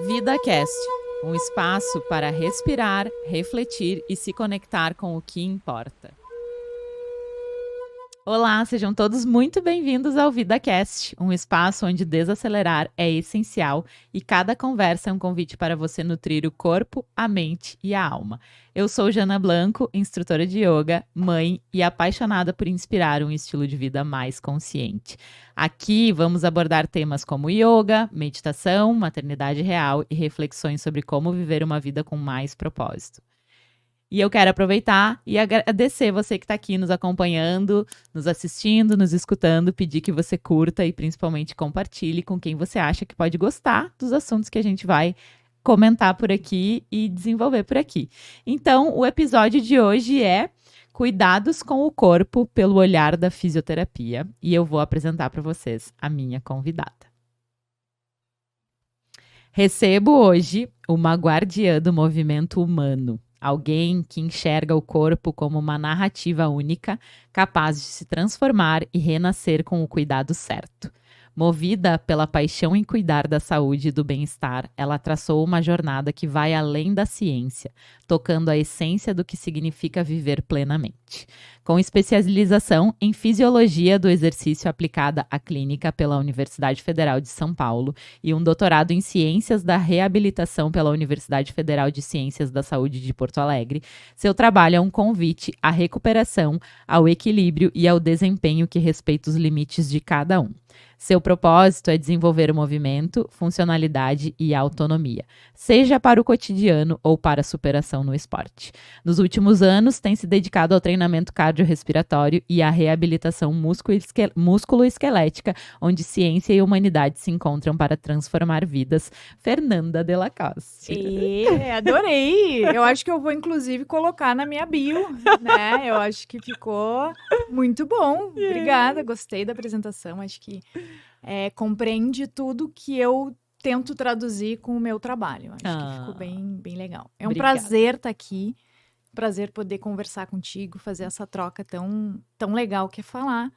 VidaCast, um espaço para respirar, refletir e se conectar com o que importa. Olá, sejam todos muito bem-vindos ao VidaCast, um espaço onde desacelerar é essencial e cada conversa é um convite para você nutrir o corpo, a mente e a alma. Eu sou Jana Blanco, instrutora de yoga, mãe e apaixonada por inspirar um estilo de vida mais consciente. Aqui vamos abordar temas como yoga, meditação, maternidade real e reflexões sobre como viver uma vida com mais propósito. E eu quero aproveitar e agradecer você que está aqui nos acompanhando, nos assistindo, nos escutando, pedir que você curta e principalmente compartilhe com quem você acha que pode gostar dos assuntos que a gente vai comentar por aqui e desenvolver por aqui. Então, o episódio de hoje é Cuidados com o Corpo pelo Olhar da Fisioterapia e eu vou apresentar para vocês a minha convidada. Recebo hoje uma guardiã do movimento humano. Alguém que enxerga o corpo como uma narrativa única, capaz de se transformar e renascer com o cuidado certo. Movida pela paixão em cuidar da saúde e do bem-estar, ela traçou uma jornada que vai além da ciência, tocando a essência do que significa viver plenamente. Com especialização em fisiologia do exercício aplicada à clínica pela Universidade Federal de São Paulo e um doutorado em ciências da reabilitação pela Universidade Federal de Ciências da Saúde de Porto Alegre, seu trabalho é um convite à recuperação, ao equilíbrio e ao desempenho que respeita os limites de cada um. Seu propósito é desenvolver o movimento, funcionalidade e autonomia, seja para o cotidiano ou para a superação no esporte. Nos últimos anos, tem se dedicado ao treinamento cardiorrespiratório e à reabilitação músculo-esquelética, onde ciência e humanidade se encontram para transformar vidas. Fernanda Delacoste. Adorei! Eu acho que eu vou, inclusive, colocar na minha bio, né? Eu acho que ficou muito bom. Obrigada, gostei da apresentação. Acho que compreende tudo que eu tento traduzir com o meu trabalho. Acho que ficou bem legal. É um prazer estar aqui, prazer poder conversar contigo, fazer essa troca tão legal, que é falar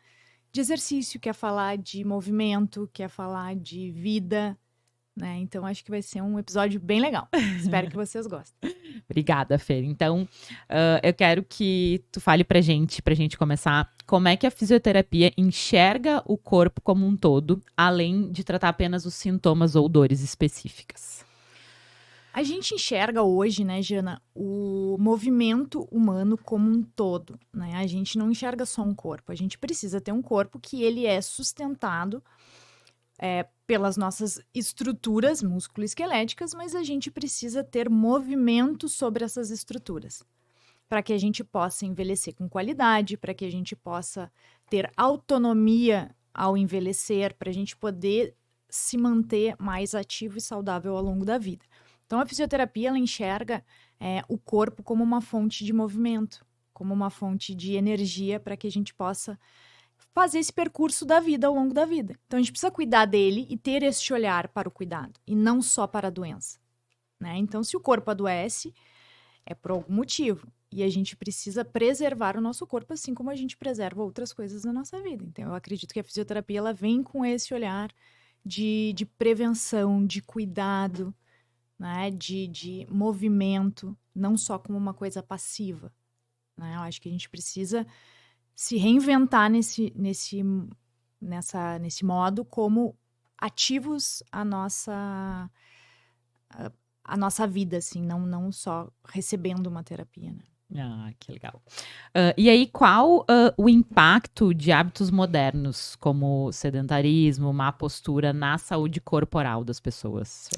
de exercício, que é falar de movimento, que é falar de vida, né? Então, acho que vai ser um episódio bem legal. Espero que vocês gostem. Obrigada, Fer. Então, eu quero que tu fale pra gente começar, como é que a fisioterapia enxerga o corpo como um todo, além de tratar apenas os sintomas ou dores específicas. A gente enxerga hoje, né, Jana, o movimento humano como um todo, né? A gente não enxerga só um corpo, a gente precisa ter um corpo que ele é sustentado pelas nossas estruturas musculoesqueléticas, mas a gente precisa ter movimento sobre essas estruturas, para que a gente possa envelhecer com qualidade, para que a gente possa ter autonomia ao envelhecer, para a gente poder se manter mais ativo e saudável ao longo da vida. Então, a fisioterapia, ela enxerga o corpo como uma fonte de movimento, como uma fonte de energia para que a gente possa fazer esse percurso da vida ao longo da vida. Então, a gente precisa cuidar dele e ter esse olhar para o cuidado, e não só para a doença, né? Então, se o corpo adoece, é por algum motivo, e a gente precisa preservar o nosso corpo, assim como a gente preserva outras coisas na nossa vida. Então, eu acredito que a fisioterapia, ela vem com esse olhar de prevenção, de cuidado, né? De movimento, não só como uma coisa passiva, né? Eu acho que a gente precisa se reinventar nesse modo como ativos a nossa vida, assim, não só recebendo uma terapia, né? Ah, que legal. E aí, qual o impacto de hábitos modernos, como sedentarismo, má postura, na saúde corporal das pessoas?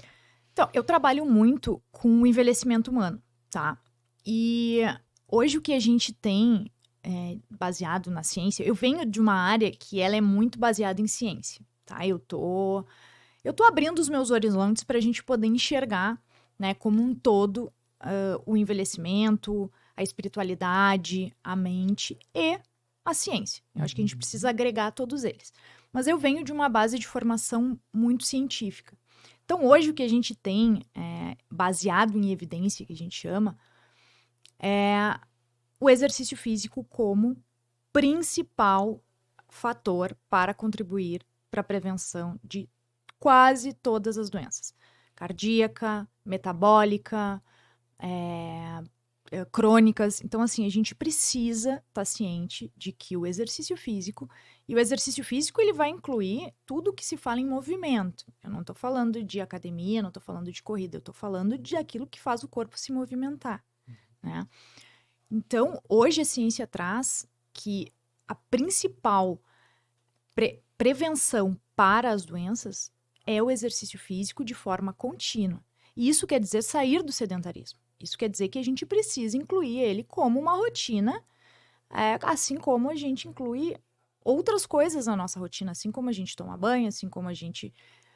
Então, eu trabalho muito com o envelhecimento humano, tá? E hoje o que a gente tem baseado na ciência, eu venho de uma área que ela é muito baseada em ciência, tá? Eu tô abrindo os meus horizontes para a gente poder enxergar, né, como um todo, o envelhecimento, a espiritualidade, a mente e a ciência. Eu acho que a gente precisa agregar todos eles. Mas eu venho de uma base de formação muito científica. Então, hoje, o que a gente tem, baseado em evidência, que a gente chama, é o exercício físico como principal fator para contribuir para a prevenção de quase todas as doenças. cardíaca, metabólica, crônicas. Então, assim, a gente precisa estar ciente de que o exercício físico, e o exercício físico ele vai incluir tudo que se fala em movimento. Eu não estou falando de academia, não estou falando de corrida, eu estou falando de aquilo que faz o corpo se movimentar, né? Então, hoje a ciência traz que a principal prevenção para as doenças é o exercício físico de forma contínua. E isso quer dizer sair do sedentarismo. Isso quer dizer que a gente precisa incluir ele como uma rotina, assim como a gente inclui outras coisas na nossa rotina, assim como a gente toma banho, assim como a gente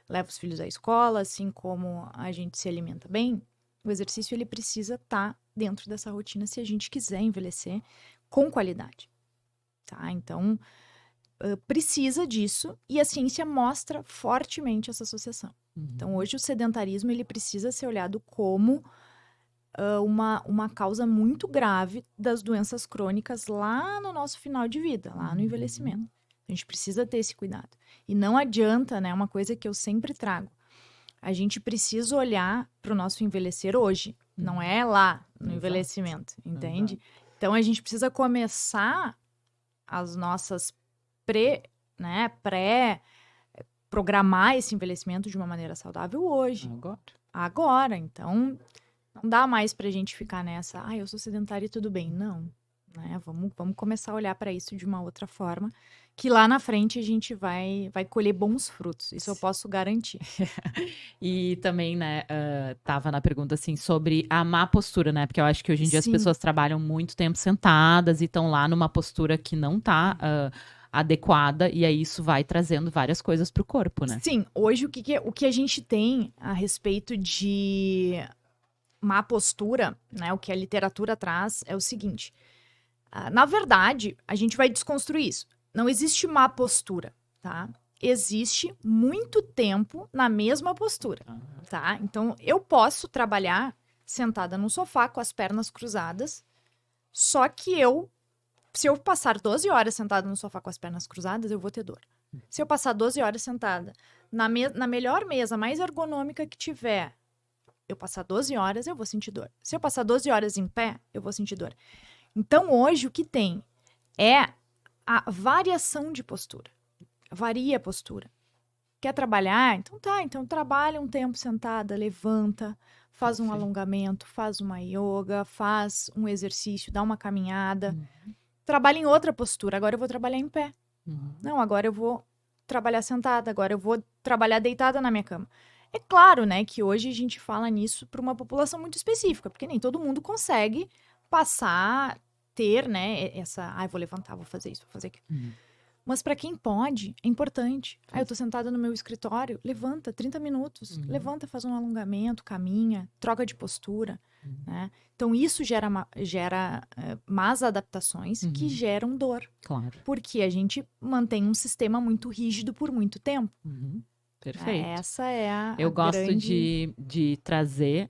leva os filhos à escola, assim como a gente se alimenta bem. O exercício ele precisa estar dentro dessa rotina se a gente quiser envelhecer com qualidade, tá? Então, precisa disso e a ciência mostra fortemente essa associação. Então, hoje o sedentarismo ele precisa ser olhado como uma causa muito grave das doenças crônicas lá no nosso final de vida, lá no envelhecimento. A gente precisa ter esse cuidado. E não adianta, né? Uma coisa que eu sempre trago. A gente precisa olhar para o nosso envelhecer hoje, não é lá no envelhecimento, entende? Então, a gente precisa começar as nossas programar esse envelhecimento de uma maneira saudável hoje. Agora. Então, não dá mais pra gente ficar nessa, eu sou sedentária e tudo bem. Não, né? Vamos começar a olhar para isso de uma outra forma, que lá na frente a gente vai colher bons frutos. Isso eu posso garantir. E também, né, tava na pergunta, assim, sobre a má postura, né? Porque eu acho que hoje em dia as pessoas trabalham muito tempo sentadas e estão lá numa postura que não tá adequada, e aí isso vai trazendo várias coisas pro corpo, né? Sim, hoje o que a gente tem a respeito de má postura, né, o que a literatura traz é o seguinte, na verdade, a gente vai desconstruir isso. Não existe má postura, tá? Existe muito tempo na mesma postura, tá? Então, eu posso trabalhar sentada no sofá com as pernas cruzadas, só que se eu passar 12 horas sentada no sofá com as pernas cruzadas, eu vou ter dor. Se eu passar 12 horas sentada na melhor mesa, mais ergonômica que tiver, eu passar 12 horas, eu vou sentir dor. Se eu passar 12 horas em pé, eu vou sentir dor. Então, hoje, o que tem é a variação de postura. Varia a postura. Quer trabalhar? Então tá. Então, trabalha um tempo sentada, levanta, faz um alongamento, faz uma yoga, faz um exercício, dá uma caminhada. Trabalha em outra postura. Agora eu vou trabalhar em pé. Não, agora eu vou trabalhar sentada. Agora eu vou trabalhar deitada na minha cama. É claro, né, que hoje a gente fala nisso para uma população muito específica, porque nem todo mundo consegue ter, né, vou levantar, vou fazer isso, vou fazer aquilo. Mas para quem pode, é importante. Eu tô sentada no meu escritório, levanta 30 minutos, levanta, faz um alongamento, caminha, troca de postura, né? Então isso gera más adaptações que geram dor. Claro. Porque a gente mantém um sistema muito rígido por muito tempo. Perfeito. Essa é a Eu gosto grande... de trazer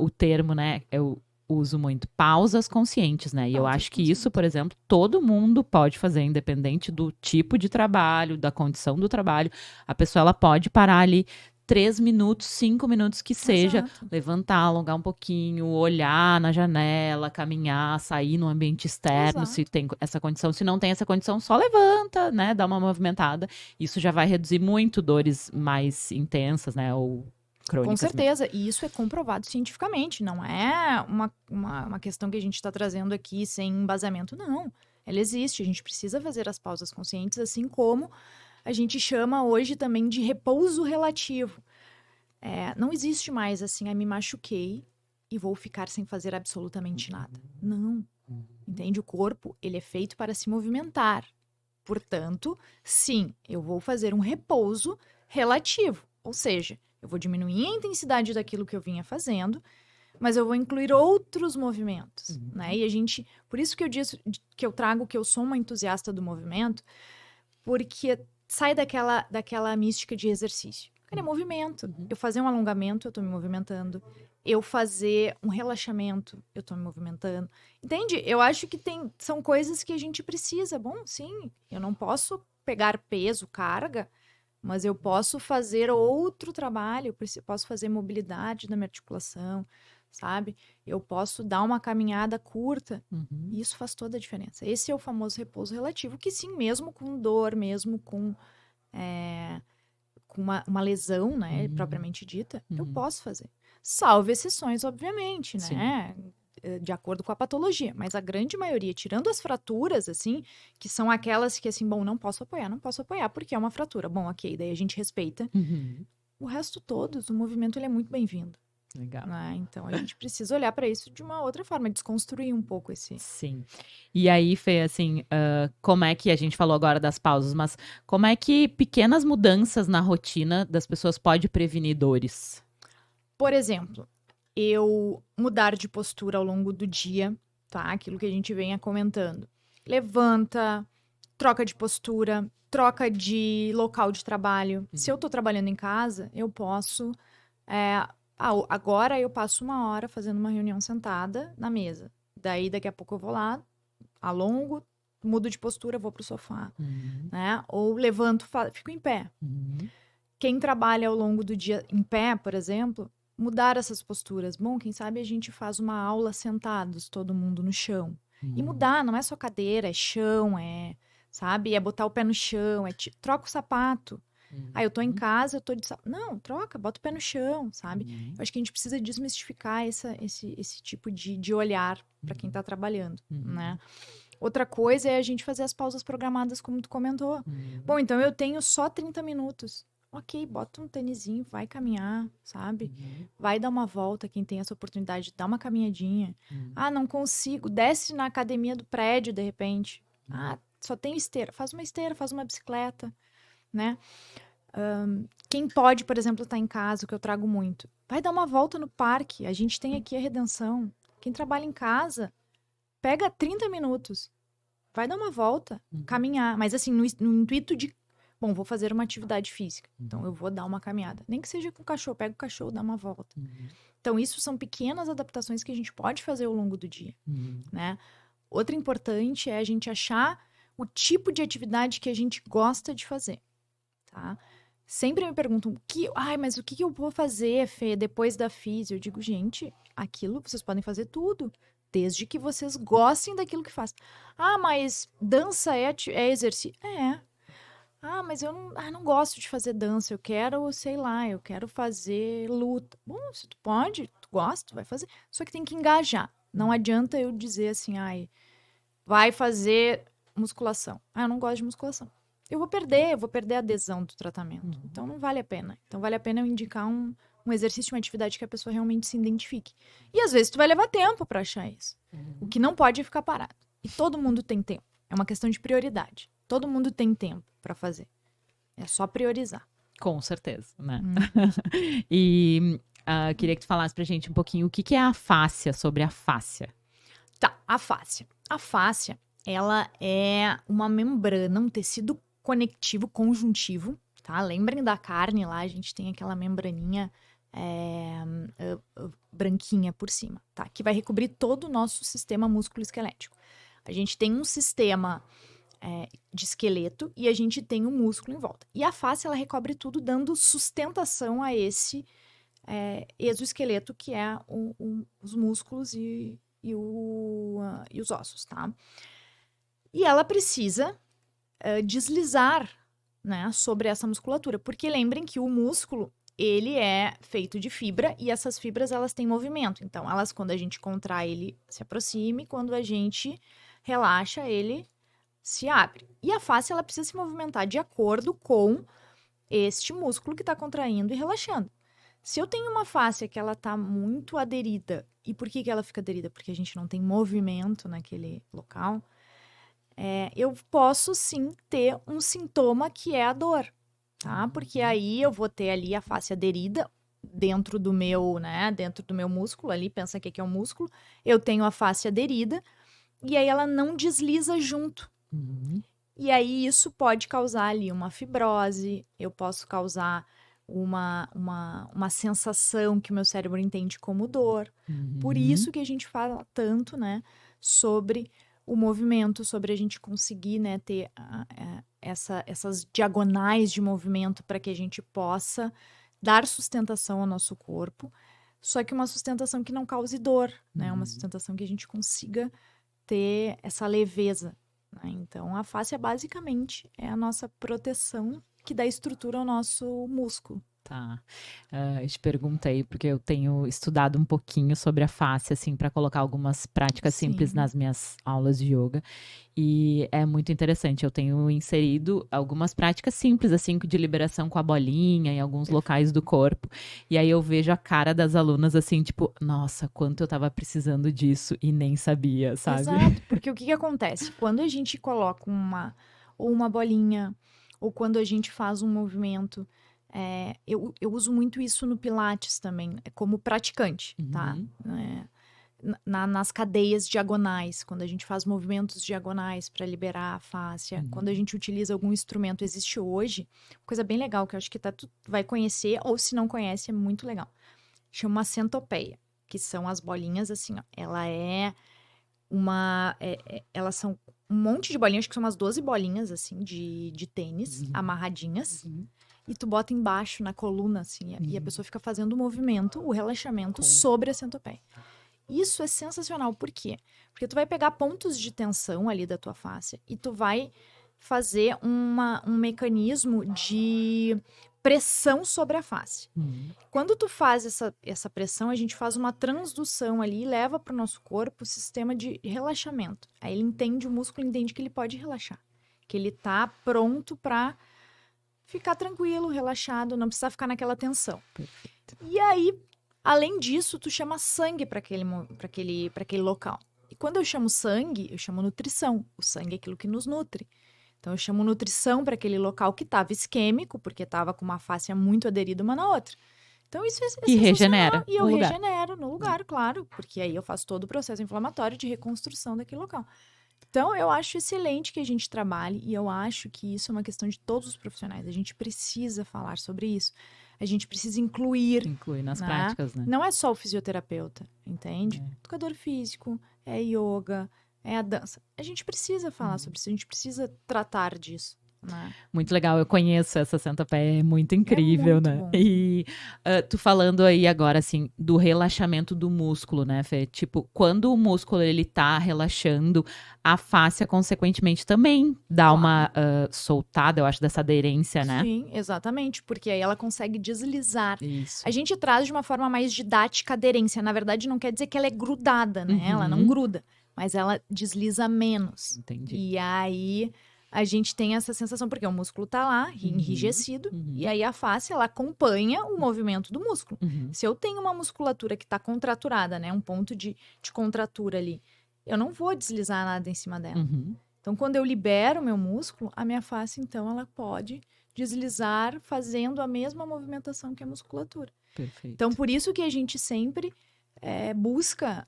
o termo, né? Eu uso muito pausas conscientes, né? E eu acho que isso, por exemplo, todo mundo pode fazer, independente do tipo de trabalho, da condição do trabalho. A pessoa, ela pode parar ali 3 minutos, 5 minutos que seja, levantar, alongar um pouquinho, olhar na janela, caminhar, sair no ambiente externo, se tem essa condição. Se não tem essa condição, só levanta, né? Dá uma movimentada. Isso já vai reduzir muito dores mais intensas, né? Ou crônicas. Com certeza, mesmo. E isso é comprovado cientificamente, não é uma questão que a gente está trazendo aqui sem embasamento, não. Ela existe, a gente precisa fazer as pausas conscientes, assim como a gente chama hoje também de repouso relativo. Não existe mais assim, me machuquei e vou ficar sem fazer absolutamente nada. Não. Entende? O corpo, ele é feito para se movimentar. Portanto, sim, eu vou fazer um repouso relativo. Ou seja, eu vou diminuir a intensidade daquilo que eu vinha fazendo, mas eu vou incluir outros movimentos, né? E por isso que eu disse que eu trago que eu sou uma entusiasta do movimento, porque sai daquela mística de exercício. Cara, é movimento. Eu fazer um alongamento, eu tô me movimentando. Eu fazer um relaxamento, eu tô me movimentando. Entende? Eu acho que são coisas que a gente precisa. Bom, sim, eu não posso pegar peso, carga, mas eu posso fazer outro trabalho, posso fazer mobilidade da minha articulação, sabe? Eu posso dar uma caminhada curta, e isso faz toda a diferença. Esse é o famoso repouso relativo, que sim, mesmo com dor, mesmo com uma lesão, né, propriamente dita, eu posso fazer. Salvo exceções, obviamente, né? De acordo com a patologia, mas a grande maioria, tirando as fraturas, assim, que são aquelas que, assim, bom, não posso apoiar porque é uma fratura. Bom, ok, daí a gente respeita. O resto todos, o movimento, ele é muito bem-vindo. Legal. Né? Então, a gente precisa olhar para isso de uma outra forma, desconstruir um pouco esse... Sim. E aí, Fê, assim, como é que a gente falou agora das pausas, mas como é que pequenas mudanças na rotina das pessoas pode prevenir dores? Por exemplo, eu mudar de postura ao longo do dia, tá? Aquilo que a gente venha comentando. Levanta, troca de postura, troca de local de trabalho. Se eu tô trabalhando em casa, eu posso... agora eu passo 1 hora fazendo uma reunião sentada na mesa. Daí, daqui a pouco eu vou lá, alongo, mudo de postura, vou pro sofá. Né? Ou levanto, fico em pé. Quem trabalha ao longo do dia em pé, por exemplo, mudar essas posturas. Bom, quem sabe a gente faz uma aula sentados, todo mundo no chão. E mudar, não é só cadeira, é chão, sabe? É botar o pé no chão, troca o sapato. Eu tô em casa, eu tô de sapato. Não, troca, bota o pé no chão, sabe? Eu acho que a gente precisa desmistificar esse tipo de olhar para quem tá trabalhando, né? Outra coisa é a gente fazer as pausas programadas, como tu comentou. Bom, então eu tenho só 30 minutos. Ok, bota um tênisinho, vai caminhar, sabe? Vai dar uma volta, quem tem essa oportunidade, dá uma caminhadinha. Ah, não consigo, desce na academia do prédio, de repente. Ah, só tenho esteira, faz uma bicicleta, né? Quem pode, por exemplo, estar em casa, o que eu trago muito, vai dar uma volta no parque, a gente tem aqui a Redenção. Quem trabalha em casa, pega 30 minutos, vai dar uma volta, caminhar, mas assim, no intuito de, bom, vou fazer uma atividade física, então eu vou dar uma caminhada, nem que seja com o cachorro, pega o cachorro, dá uma volta. Então, isso são pequenas adaptações que a gente pode fazer ao longo do dia, né? Outra importante é a gente achar o tipo de atividade que a gente gosta de fazer, tá? Sempre me perguntam, mas o que eu vou fazer, Fê, depois da físio? Eu digo, gente, aquilo vocês podem fazer tudo, desde que vocês gostem daquilo que faz. Ah, mas dança é exercício? Ah, mas eu não gosto de fazer dança, eu quero, sei lá, eu quero fazer luta. Bom, se tu pode, tu gosta, tu vai fazer. Só que tem que engajar. Não adianta eu dizer assim, vai fazer musculação. Eu não gosto de musculação. Eu vou perder a adesão do tratamento. Então, não vale a pena. Então, vale a pena eu indicar um exercício, uma atividade que a pessoa realmente se identifique. E, às vezes, tu vai levar tempo para achar isso. O que não pode é ficar parado. E todo mundo tem tempo. É uma questão de prioridade. Todo mundo tem tempo para fazer. É só priorizar. Com certeza, né? E queria que tu falasse pra gente um pouquinho o que é a fáscia, sobre a fáscia. Tá, a fáscia. A fáscia, ela é uma membrana, um tecido conectivo conjuntivo, tá? Lembrem da carne lá, a gente tem aquela membraninha branquinha por cima, tá? Que vai recobrir todo o nosso sistema músculo-esquelético. A gente tem um sistema de esqueleto e a gente tem um músculo em volta. E a fáscia, ela recobre tudo, dando sustentação a esse exoesqueleto, que é os músculos e os ossos, tá? E ela precisa deslizar, né, sobre essa musculatura, porque lembrem que o músculo, ele é feito de fibra e essas fibras, elas têm movimento. Então, elas, quando a gente contrai, ele se aproxima e quando a gente relaxa, ele se abre. E a face, ela precisa se movimentar de acordo com este músculo que está contraindo e relaxando. Se eu tenho uma face que ela está muito aderida, e por que ela fica aderida? Porque a gente não tem movimento naquele local, eu posso sim ter um sintoma que é a dor, tá? Porque aí eu vou ter ali a face aderida dentro do meu, né, dentro do meu músculo ali, pensa que aqui é um músculo, eu tenho a face aderida, e aí ela não desliza junto. E aí isso pode causar ali uma fibrose, eu posso causar uma sensação que o meu cérebro entende como dor. Por isso que a gente fala tanto, né, sobre o movimento, sobre a gente conseguir, né, ter essas diagonais de movimento para que a gente possa dar sustentação ao nosso corpo, só que uma sustentação que não cause dor, né? Uma sustentação que a gente consiga ter essa leveza, né? Então, a fáscia basicamente é a nossa proteção que dá estrutura ao nosso músculo. Tá. Eu te perguntei, porque eu tenho estudado um pouquinho sobre a face, assim, para colocar algumas práticas simples Sim. nas minhas aulas de yoga. E é muito interessante. Eu tenho inserido algumas práticas simples, assim, de liberação com a bolinha em alguns locais do corpo. E aí eu vejo a cara das alunas, assim, tipo, nossa, quanto eu tava precisando disso e nem sabia, sabe? Exato, porque o que acontece? Quando a gente coloca uma bolinha, ou quando a gente faz um movimento, eu uso muito isso no Pilates também, como praticante, tá? Nas cadeias diagonais, quando a gente faz movimentos diagonais para liberar a fáscia, quando a gente utiliza algum instrumento, existe hoje, coisa bem legal que eu acho que tu vai conhecer, ou se não conhece, é muito legal. Chama centopeia, que são as bolinhas assim, ó. Elas são um monte de bolinhas, acho que são umas 12 bolinhas, assim, de tênis, amarradinhas. E tu bota embaixo, na coluna, assim, e a pessoa fica fazendo o movimento, o relaxamento sobre a centopeia. Isso é sensacional. Por quê? Porque tu vai pegar pontos de tensão ali da tua face e tu vai fazer um mecanismo de pressão sobre a face. Quando tu faz essa pressão, a gente faz uma transdução ali e leva para o nosso corpo o sistema de relaxamento. Aí o músculo entende que ele pode relaxar, que ele tá pronto para ficar tranquilo, relaxado, não precisa ficar naquela tensão. Perfeito. E aí, além disso, tu chama sangue para aquele local. E quando eu chamo sangue, eu chamo nutrição. O sangue é aquilo que nos nutre. Então, eu chamo nutrição para aquele local que estava isquêmico, porque estava com uma fáscia muito aderida uma na outra. Então, isso é E regenera. E eu regenero no lugar, claro, porque aí eu faço todo o processo inflamatório de reconstrução daquele local. Então, eu acho excelente que a gente trabalhe e eu acho que isso é uma questão de todos os profissionais. A gente precisa falar sobre isso. A gente precisa incluir nas né? práticas, né? Não é só o fisioterapeuta, entende? Educador físico, é yoga, é a dança. A gente precisa falar sobre isso, a gente precisa tratar disso. Né? Muito legal, eu conheço essa centopeia, é muito incrível, muito né? bom. E tu falando aí agora, assim, do relaxamento do músculo, né, Fê? Tipo, quando o músculo, ele tá relaxando, a fáscia, consequentemente, também dá uma soltada, eu acho, dessa aderência, né? Sim, exatamente, porque aí ela consegue deslizar. Isso. A gente traz de uma forma mais didática a aderência. Na verdade, não quer dizer que ela é grudada, né? Ela não gruda, mas ela desliza menos. Entendi. E aí a gente tem essa sensação, porque o músculo tá lá, enrijecido, e aí a face, ela acompanha o movimento do músculo. Se eu tenho uma musculatura que tá contraturada, né, um ponto de contratura ali, eu não vou deslizar nada em cima dela. Então, quando eu libero o meu músculo, a minha face, então, ela pode deslizar fazendo a mesma movimentação que a musculatura. Perfeito. Então, por isso que a gente sempre busca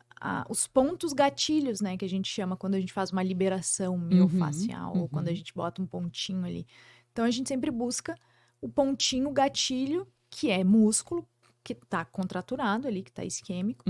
os pontos gatilhos, né? Que a gente chama quando a gente faz uma liberação miofascial ou quando a gente bota um pontinho ali. Então, a gente sempre busca o pontinho gatilho, que é músculo, que tá contraturado ali, que tá isquêmico,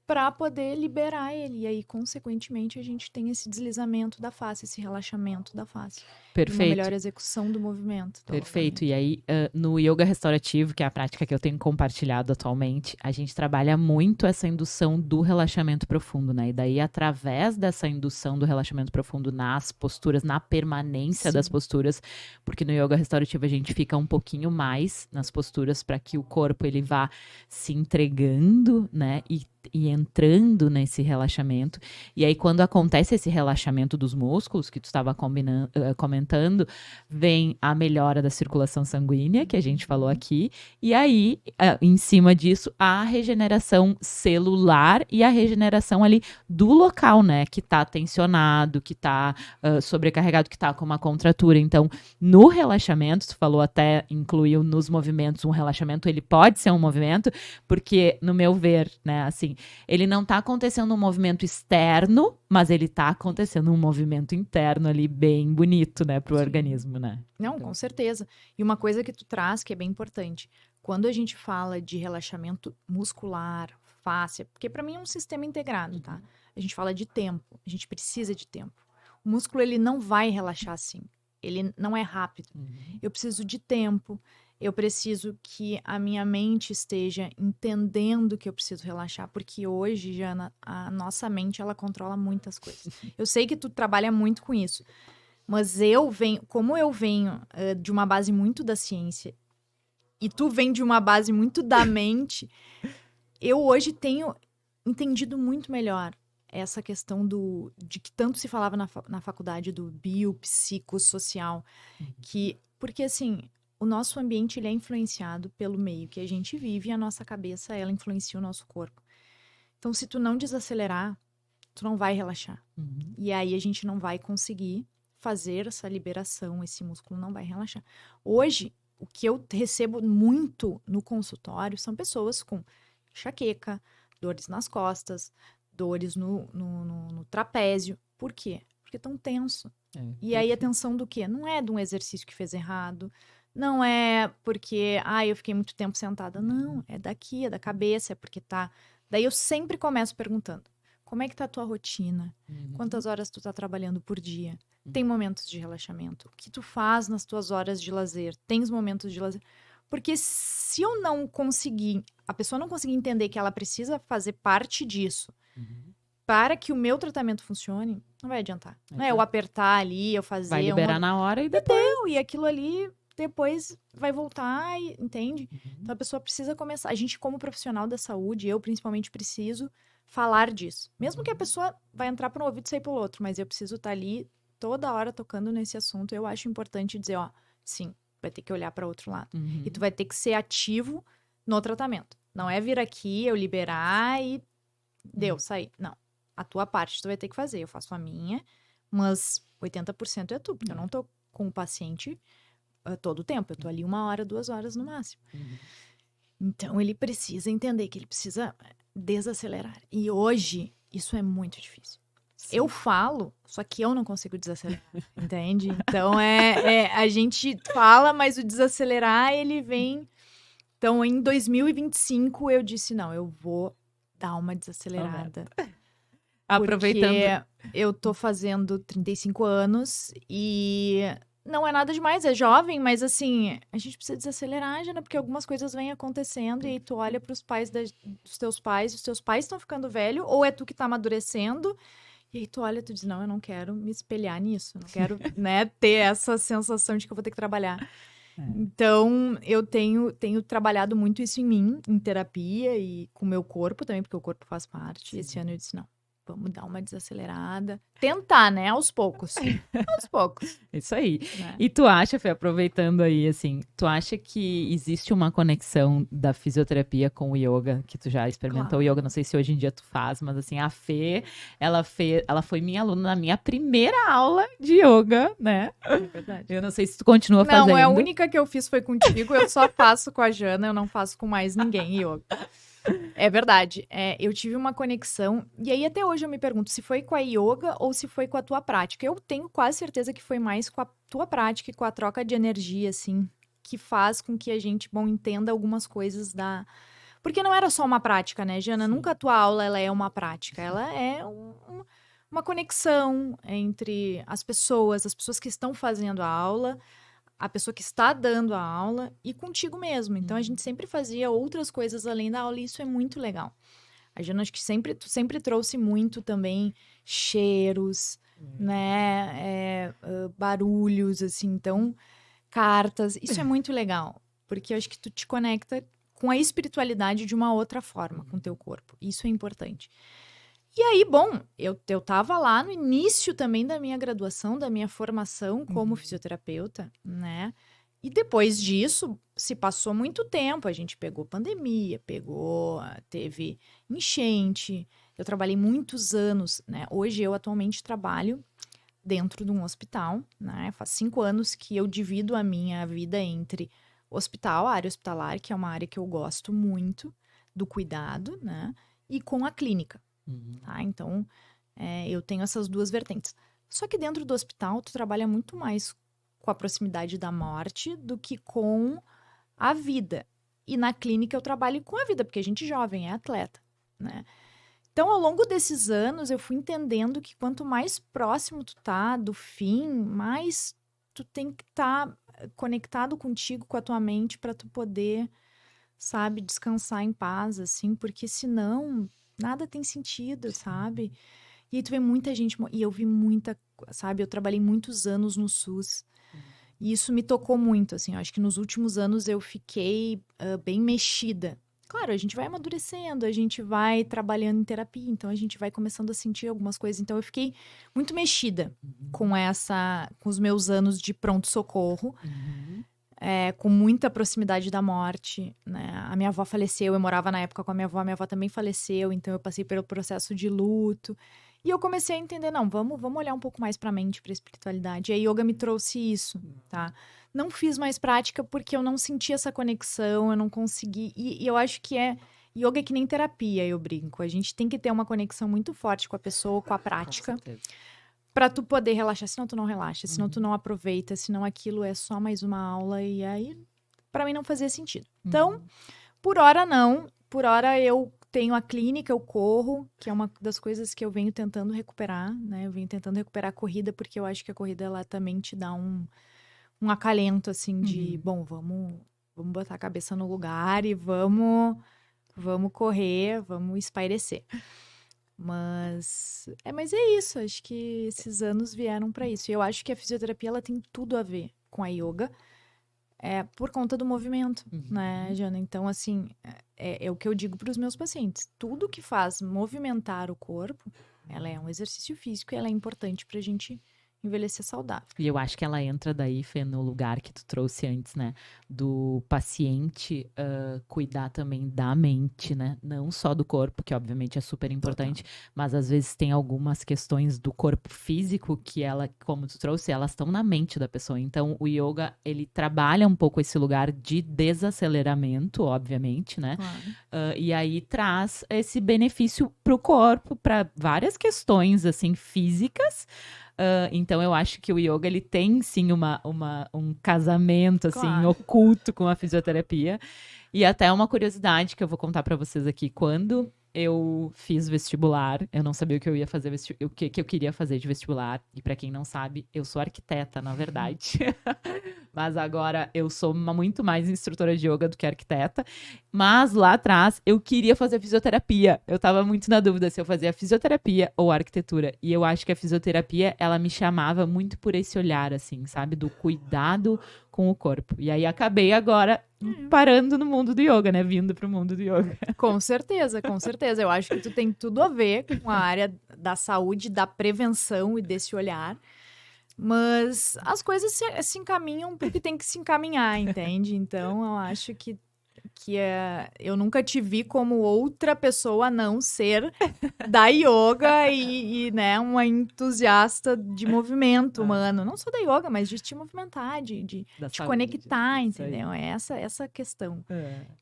para poder liberar ele. E aí, consequentemente, a gente tem esse deslizamento da face, esse relaxamento da face. Perfeito. Uma melhor execução do movimento. Perfeito. E aí, no yoga restaurativo, que é a prática que eu tenho compartilhado atualmente, a gente trabalha muito essa indução do relaxamento profundo, né? E daí, através dessa indução do relaxamento profundo nas posturas, na permanência das posturas, porque no yoga restaurativo a gente fica um pouquinho mais nas posturas para que o corpo ele vá se entregando, né? E entrando nesse relaxamento. E aí, quando acontece esse relaxamento dos músculos, que tu estava comentando, vem a melhora da circulação sanguínea, que a gente falou aqui, e aí, em cima disso, a regeneração celular e a regeneração ali do local, né, que tá tensionado, que tá sobrecarregado, que tá com uma contratura. Então, no relaxamento, tu falou até, incluiu nos movimentos, um relaxamento, ele pode ser um movimento, porque, no meu ver, né, assim, ele não tá acontecendo um movimento externo, mas ele tá acontecendo um movimento interno ali bem bonito, né, pro organismo, né? Não, então, com certeza. E uma coisa que tu traz que é bem importante, quando a gente fala de relaxamento muscular, face, porque para mim é um sistema integrado, tá? A gente fala de tempo, a gente precisa de tempo. O músculo, ele não vai relaxar assim, ele não é rápido. Eu preciso de tempo, eu preciso que a minha mente esteja entendendo que eu preciso relaxar, porque hoje, Jana, a nossa mente, ela controla muitas coisas. Eu sei que tu trabalha muito com isso, mas como eu venho de uma base muito da ciência, e tu vem de uma base muito da mente, eu hoje tenho entendido muito melhor essa questão de que tanto se falava na faculdade do biopsicossocial, porque assim, o nosso ambiente ele é influenciado pelo meio que a gente vive e a nossa cabeça, ela influencia o nosso corpo. Então, se tu não desacelerar, tu não vai relaxar. E aí a gente não vai conseguir fazer essa liberação, esse músculo não vai relaxar. Hoje, o que eu recebo muito no consultório são pessoas com enxaqueca, dores nas costas, dores no trapézio. Por quê? Porque estão tenso. E aí a tensão do quê? Não é de um exercício que fez errado, não é porque, eu fiquei muito tempo sentada. Não, é daqui, é da cabeça, é porque tá... Daí eu sempre começo perguntando, como é que tá a tua rotina? Quantas horas tu tá trabalhando por dia? Tem momentos de relaxamento? O que tu faz nas tuas horas de lazer? Tens momentos de lazer? Porque se eu não conseguir, a pessoa não conseguir entender que ela precisa fazer parte disso para que o meu tratamento funcione, não vai adiantar. Não é eu apertar ali, eu fazer... Vai liberar na hora e depois... E aquilo ali depois vai voltar, entende? Então a pessoa precisa começar. A gente, como profissional da saúde, eu principalmente preciso falar disso. Mesmo que a pessoa vai entrar por um ouvido e sair pelo outro, mas eu preciso estar ali toda hora tocando nesse assunto. Eu acho importante dizer, sim, vai ter que olhar para outro lado. E tu vai ter que ser ativo no tratamento. Não é vir aqui, eu liberar e deu, sair. Não. A tua parte tu vai ter que fazer. Eu faço a minha, mas 80% é tu, porque eu não tô com o paciente todo o tempo. Eu tô ali 1 hora, 2 horas no máximo. Então, ele precisa entender que ele precisa desacelerar. E hoje, isso é muito difícil. Sim. Eu falo, só que eu não consigo desacelerar, entende? Então, a gente fala, mas o desacelerar, ele vem... Então, em 2025, eu disse, não, eu vou dar uma desacelerada. Aproveitando... Porque eu tô fazendo 35 anos e não é nada demais, é jovem, mas assim, a gente precisa desacelerar, Jana, porque algumas coisas vêm acontecendo e aí tu olha pros pais dos teus pais, os teus pais estão ficando velho, ou é tu que tá amadurecendo, e aí tu olha e tu diz, não, eu não quero me espelhar nisso, eu não quero, ter essa sensação de que eu vou ter que trabalhar. Então, eu tenho trabalhado muito isso em mim, em terapia e com o meu corpo também, porque o corpo faz parte. Sim. Esse ano eu disse, não, vamos dar uma desacelerada. Tentar, né? Aos poucos. Aos poucos. Isso aí. E tu acha, Fê, aproveitando aí, assim, tu acha que existe uma conexão da fisioterapia com o yoga, que tu já experimentou o yoga, não sei se hoje em dia tu faz, mas assim, a Fê, ela foi minha aluna na minha primeira aula de yoga, né? É verdade. Eu não sei se tu continua fazendo. Não, a única que eu fiz foi contigo, eu só faço com a Jana, eu não faço com mais ninguém yoga. É verdade. Eu tive uma conexão, e aí até hoje eu me pergunto se foi com a yoga ou se foi com a tua prática. Eu tenho quase certeza que foi mais com a tua prática e com a troca de energia, assim, que faz com que a gente, entenda algumas coisas da... Porque não era só uma prática, né, Jana? Sim. Nunca a tua aula ela é uma prática, ela é uma conexão entre as pessoas que estão fazendo a aula, a pessoa que está dando a aula e contigo mesmo. Então, a gente sempre fazia outras coisas além da aula e isso é muito legal. A Jana, acho que tu sempre trouxe muito também cheiros, né? Barulhos, assim. Então, cartas. Isso é muito legal, porque eu acho que tu te conecta com a espiritualidade de uma outra forma, com o teu corpo. Isso é importante. E aí, eu tava lá no início também da minha graduação, da minha formação como fisioterapeuta, né? E depois disso, se passou muito tempo, a gente pegou pandemia, teve enchente, eu trabalhei muitos anos, né? Hoje eu atualmente trabalho dentro de um hospital, né? Faz 5 anos que eu divido a minha vida entre hospital, a área hospitalar, que é uma área que eu gosto muito, do cuidado, né? E com a clínica. Tá? Então, eu tenho essas duas vertentes. Só que dentro do hospital, tu trabalha muito mais com a proximidade da morte do que com a vida. E na clínica eu trabalho com a vida, porque a gente jovem é atleta. né? Então, ao longo desses anos, eu fui entendendo que quanto mais próximo tu tá do fim, mais tu tem que estar conectado contigo, com a tua mente, para tu poder, sabe, descansar em paz, assim, porque senão nada tem sentido, sabe? E aí tu vê muita gente, e eu vi muita, sabe, eu trabalhei muitos anos no SUS, e isso me tocou muito, assim, eu acho que nos últimos anos eu fiquei bem mexida. Claro, a gente vai amadurecendo, a gente vai trabalhando em terapia, então a gente vai começando a sentir algumas coisas. Então eu fiquei muito mexida com os meus anos de pronto-socorro, com muita proximidade da morte, né? A minha avó faleceu, eu morava na época com a minha avó também faleceu, então eu passei pelo processo de luto. E eu comecei a entender, não, vamos olhar um pouco mais pra mente, pra espiritualidade. E a yoga me trouxe isso, tá? Não fiz mais prática porque eu não senti essa conexão, eu não consegui. E eu acho que yoga é que nem terapia, eu brinco. A gente tem que ter uma conexão muito forte com a pessoa, com a prática, pra tu poder relaxar. Senão tu não relaxa, senão tu não aproveita, senão aquilo é só mais uma aula. E aí, pra mim, não fazia sentido. Então, por hora não. Por hora eu tenho a clínica, eu corro, que é uma das coisas que eu venho tentando recuperar, né? Eu venho tentando recuperar a corrida, porque eu acho que a corrida, ela também te dá um acalento, assim, de, bom, vamos botar a cabeça no lugar e vamos correr, vamos espairecer. Mas é isso, acho que esses anos vieram para isso. E eu acho que a fisioterapia, ela tem tudo a ver com a yoga, por conta do movimento, né, Jana? Então, assim, é o que eu digo para os meus pacientes. Tudo que faz movimentar o corpo, ela é um exercício físico e ela é importante pra gente envelhecer saudável. E eu acho que ela entra daí, Fê, no lugar que tu trouxe antes, né? Do paciente cuidar também da mente, né? Não só do corpo, que obviamente é super importante, mas às vezes tem algumas questões do corpo físico que ela, como tu trouxe, elas estão na mente da pessoa. Então, o yoga, ele trabalha um pouco esse lugar de desaceleramento, obviamente, né? Claro. E aí traz esse benefício pro corpo, para várias questões, assim, físicas. Então eu acho que o yoga, ele tem sim um casamento assim, Claro. oculto com a fisioterapia. E até uma curiosidade que eu vou contar para vocês aqui. Quando eu fiz vestibular, eu não sabia o que eu ia fazer, o que eu queria fazer de vestibular. E para quem não sabe, eu sou arquiteta, na verdade. Mas agora eu sou muito mais instrutora de yoga do que arquiteta. Mas lá atrás eu queria fazer fisioterapia. Eu tava muito na dúvida se eu fazia fisioterapia ou arquitetura. E eu acho que a fisioterapia, ela me chamava muito por esse olhar, assim, sabe? Do cuidado com o corpo. E aí acabei agora parando no mundo do yoga, né? Vindo pro mundo do yoga. Com certeza, com certeza. Eu acho que tu tem tudo a ver com a área da saúde, da prevenção e desse olhar. Mas as coisas se encaminham porque tem que se encaminhar, entende? Então, eu acho que eu nunca te vi como outra pessoa a não ser da yoga e né, uma entusiasta de movimento humano. Não só da yoga, mas de te movimentar, de te conectar, entendeu? É essa questão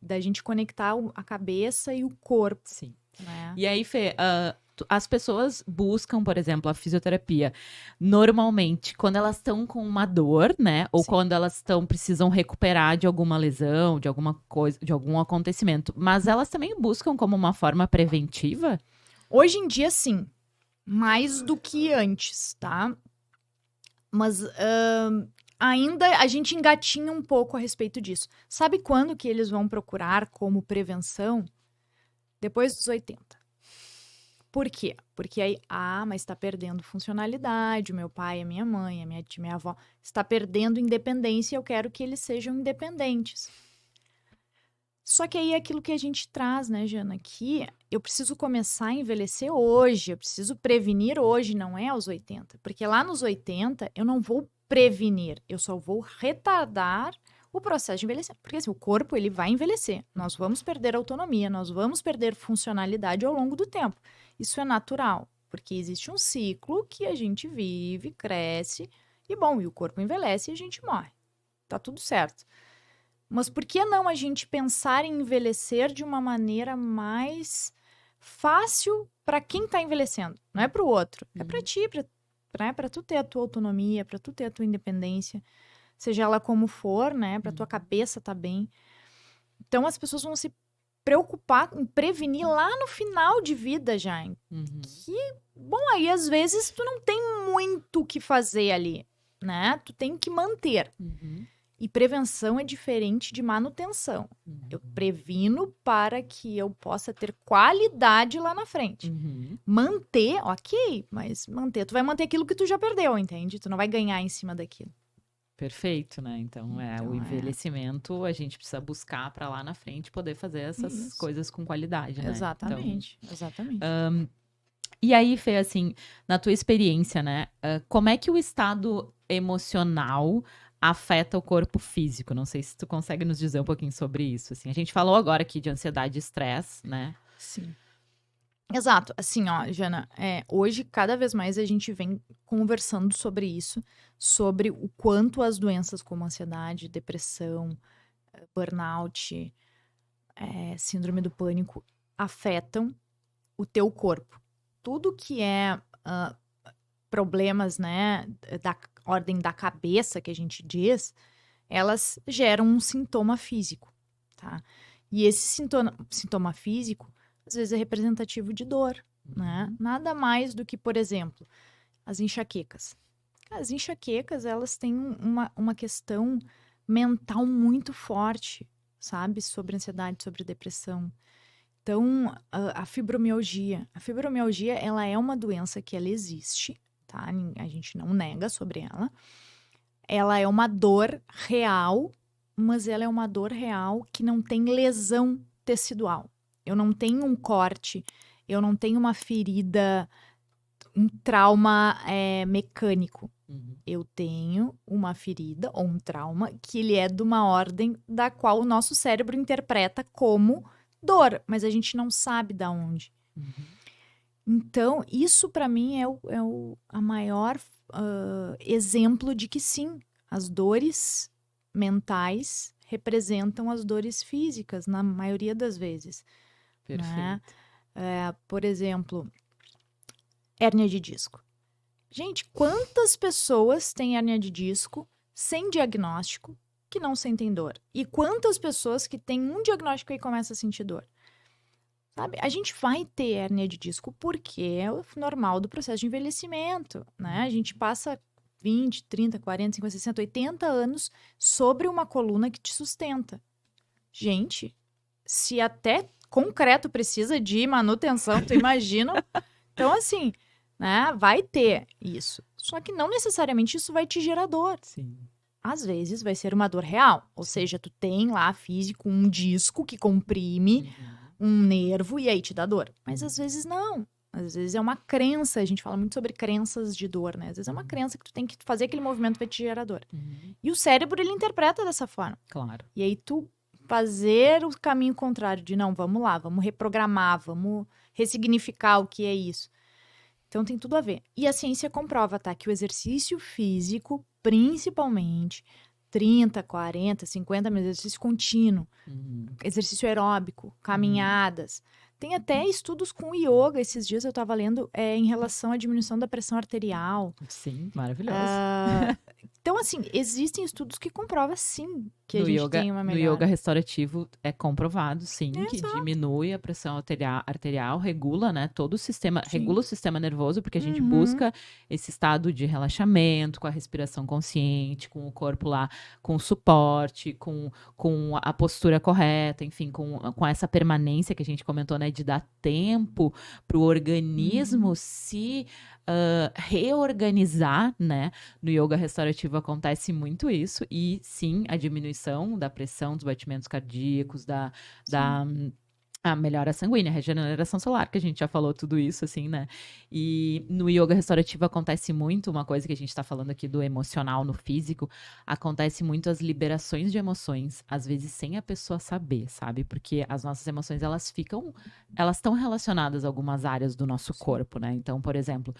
da gente conectar a cabeça e o corpo. Sim. Né? E aí, Fê, as pessoas buscam, por exemplo, a fisioterapia normalmente quando elas estão com uma dor, né? Ou quando elas precisam recuperar de alguma lesão, de alguma coisa, de algum acontecimento. Mas elas também buscam como uma forma preventiva? Hoje em dia, sim. Mais do que antes, tá? Mas ainda a gente engatinha um pouco a respeito disso. Sabe quando que eles vão procurar como prevenção? Depois dos 80. Por quê? Porque aí, mas está perdendo funcionalidade, o meu pai, a minha mãe, a minha tia, minha avó, está perdendo independência e eu quero que eles sejam independentes. Só que aí é aquilo que a gente traz, né, Jana, que eu preciso começar a envelhecer hoje, eu preciso prevenir hoje, não é aos 80. Porque lá nos 80 eu não vou prevenir, eu só vou retardar o processo de envelhecer. Porque assim, o corpo, ele vai envelhecer. Nós vamos perder autonomia, nós vamos perder funcionalidade ao longo do tempo. Isso é natural, porque existe um ciclo que a gente vive, cresce, e o corpo envelhece e a gente morre. Tá tudo certo. Mas por que não a gente pensar em envelhecer de uma maneira mais fácil para quem tá envelhecendo? Não é para o outro, é para ti, para tu ter a tua autonomia, para tu ter a tua independência, seja ela como for, né? Para tua cabeça tá bem. Então as pessoas vão se preocupar em prevenir lá no final de vida já. Uhum. Que, bom, aí às vezes tu não tem muito o que fazer ali, né? Tu tem que manter. Uhum. E prevenção é diferente de manutenção. Eu previno para que eu possa ter qualidade lá na frente. Uhum. Manter, ok, mas manter, tu vai manter aquilo que tu já perdeu, entende? Tu não vai ganhar em cima daquilo. Perfeito, né? Então, Então, o envelhecimento a gente precisa buscar para lá na frente poder fazer essas Isso. coisas com qualidade, né? Exatamente, exatamente. E aí, Fê, assim, na tua experiência, né? Como é que o estado emocional afeta o corpo físico? Não sei se tu consegue nos dizer um pouquinho sobre isso. Assim, a gente falou agora aqui de ansiedade e estresse, né? Sim. Exato. Assim, ó, Jana, hoje cada vez mais a gente vem conversando sobre isso, sobre o quanto as doenças como ansiedade, depressão, burnout, síndrome do pânico afetam o teu corpo. Tudo que é problemas, né, da ordem da cabeça, que a gente diz, elas geram um sintoma físico, tá? E esse sintoma físico, às vezes é representativo de dor, né? Nada mais do que, por exemplo, as enxaquecas. As enxaquecas, elas têm uma questão mental muito forte, sabe? Sobre ansiedade, sobre depressão. Então, a fibromialgia. A fibromialgia, ela é uma doença que ela existe, tá? A gente não nega sobre ela. Ela é uma dor real, mas ela é uma dor real que não tem lesão tecidual. Eu não tenho um corte, eu não tenho uma ferida, um trauma mecânico. Eu tenho uma ferida ou um trauma que ele é de uma ordem da qual o nosso cérebro interpreta como dor, mas a gente não sabe da onde. Então, isso para mim é a maior exemplo de que sim, as dores mentais representam as dores físicas, na maioria das vezes. Perfeito. Né? Por exemplo, hérnia de disco. Gente, quantas pessoas têm hérnia de disco sem diagnóstico que não sentem dor? E quantas pessoas que têm um diagnóstico e começam a sentir dor? Sabe? A gente vai ter hérnia de disco porque é o normal do processo de envelhecimento, né? A gente passa 20, 30, 40, 50, 60, 80 anos sobre uma coluna que te sustenta. Gente, se até concreto precisa de manutenção, tu imagina? Então, assim, né? Vai ter isso. Só que não necessariamente isso vai te gerar dor. Sim. Às vezes vai ser uma dor real. Ou seja, tu tem lá físico um disco que comprime um nervo e aí te dá dor. Mas às vezes não. Às vezes é uma crença. A gente fala muito sobre crenças de dor, né? Às vezes é uma crença que tu tem que fazer aquele movimento vai te gerar dor. E o cérebro, ele interpreta dessa forma. Claro. E aí tu fazer o caminho contrário de não, vamos lá, vamos reprogramar, vamos ressignificar o que é isso. Então tem tudo a ver. E a ciência comprova, tá? Que o exercício físico, principalmente 30, 40, 50 minutos de exercício contínuo, exercício aeróbico, caminhadas. Tem até estudos com yoga, esses dias eu estava lendo, em relação à diminuição da pressão arterial. Sim, maravilhoso. Então, assim, existem estudos que comprovam, sim, que a gente tem uma melhora. No yoga restaurativo é comprovado, sim, que diminui a pressão arterial, regula, né, todo o sistema, regula o sistema nervoso, porque a gente busca esse estado de relaxamento, com a respiração consciente, com o corpo lá, com o suporte, com a postura correta, enfim, com essa permanência que a gente comentou, né, de dar tempo para o organismo se reorganizar, né? No yoga restaurativo acontece muito isso, e sim, a diminuição da pressão dos batimentos cardíacos, a melhora sanguínea, a regeneração celular, que a gente já falou tudo isso, assim, né? E no yoga restaurativo acontece muito, uma coisa que a gente tá falando aqui do emocional no físico, acontece muito as liberações de emoções, às vezes sem a pessoa saber, sabe? Porque as nossas emoções, elas estão relacionadas a algumas áreas do nosso corpo, né? Então, por exemplo,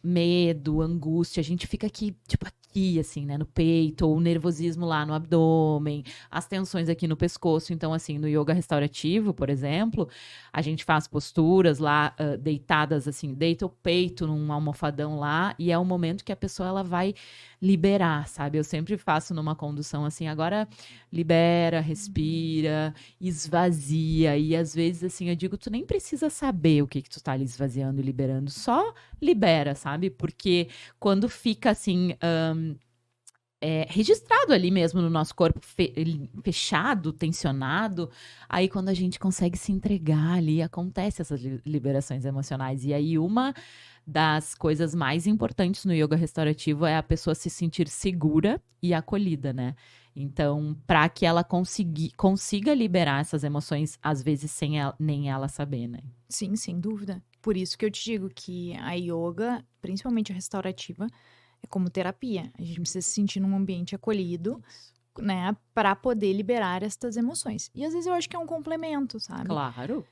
medo, angústia, a gente fica aqui, tipo, aqui alivia, assim, né, no peito, ou o nervosismo lá no abdômen, as tensões aqui no pescoço. Então, assim, no yoga restaurativo, por exemplo, a gente faz posturas lá, deitadas, assim, deita o peito num almofadão lá, e é o momento que a pessoa, ela vai liberar, sabe? Eu sempre faço numa condução assim, agora libera, respira, esvazia, e às vezes, assim, eu digo, tu nem precisa saber o que que tu tá ali esvaziando e liberando, só libera, sabe? Porque quando fica assim, registrado ali mesmo no nosso corpo, fechado, tensionado, aí quando a gente consegue se entregar ali, acontece essas liberações emocionais. E aí uma das coisas mais importantes no yoga restaurativo é a pessoa se sentir segura e acolhida, né? Então, para que ela consiga liberar essas emoções, às vezes sem nem ela saber, né? Sim, sem dúvida. Por isso que eu te digo que a yoga, principalmente a restaurativa, é como terapia. A gente precisa se sentir num ambiente acolhido, né, para poder liberar estas emoções. E às vezes eu acho que é um complemento, sabe? Claro.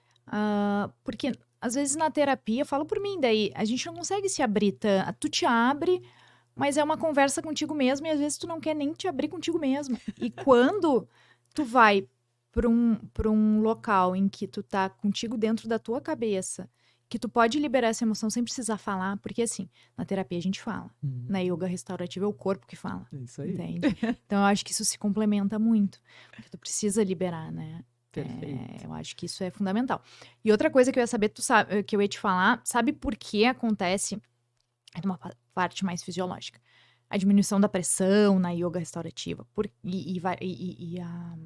Porque às vezes na terapia, eu falo por mim, daí a gente não consegue se abrir. Tu te abre, mas é uma conversa contigo mesmo e às vezes tu não quer nem te abrir contigo mesmo. E quando tu vai para um local em que tu tá contigo dentro da tua cabeça, que tu pode liberar essa emoção sem precisar falar, porque assim, na terapia a gente fala, na yoga restaurativa é o corpo que fala, Isso aí. entende? Então eu acho que isso se complementa muito, porque tu precisa liberar, né? Perfeito. Eu acho que isso é fundamental. E outra coisa que eu ia saber, que eu ia te falar, sabe por que acontece? É uma parte mais fisiológica. A diminuição da pressão na yoga restaurativa e a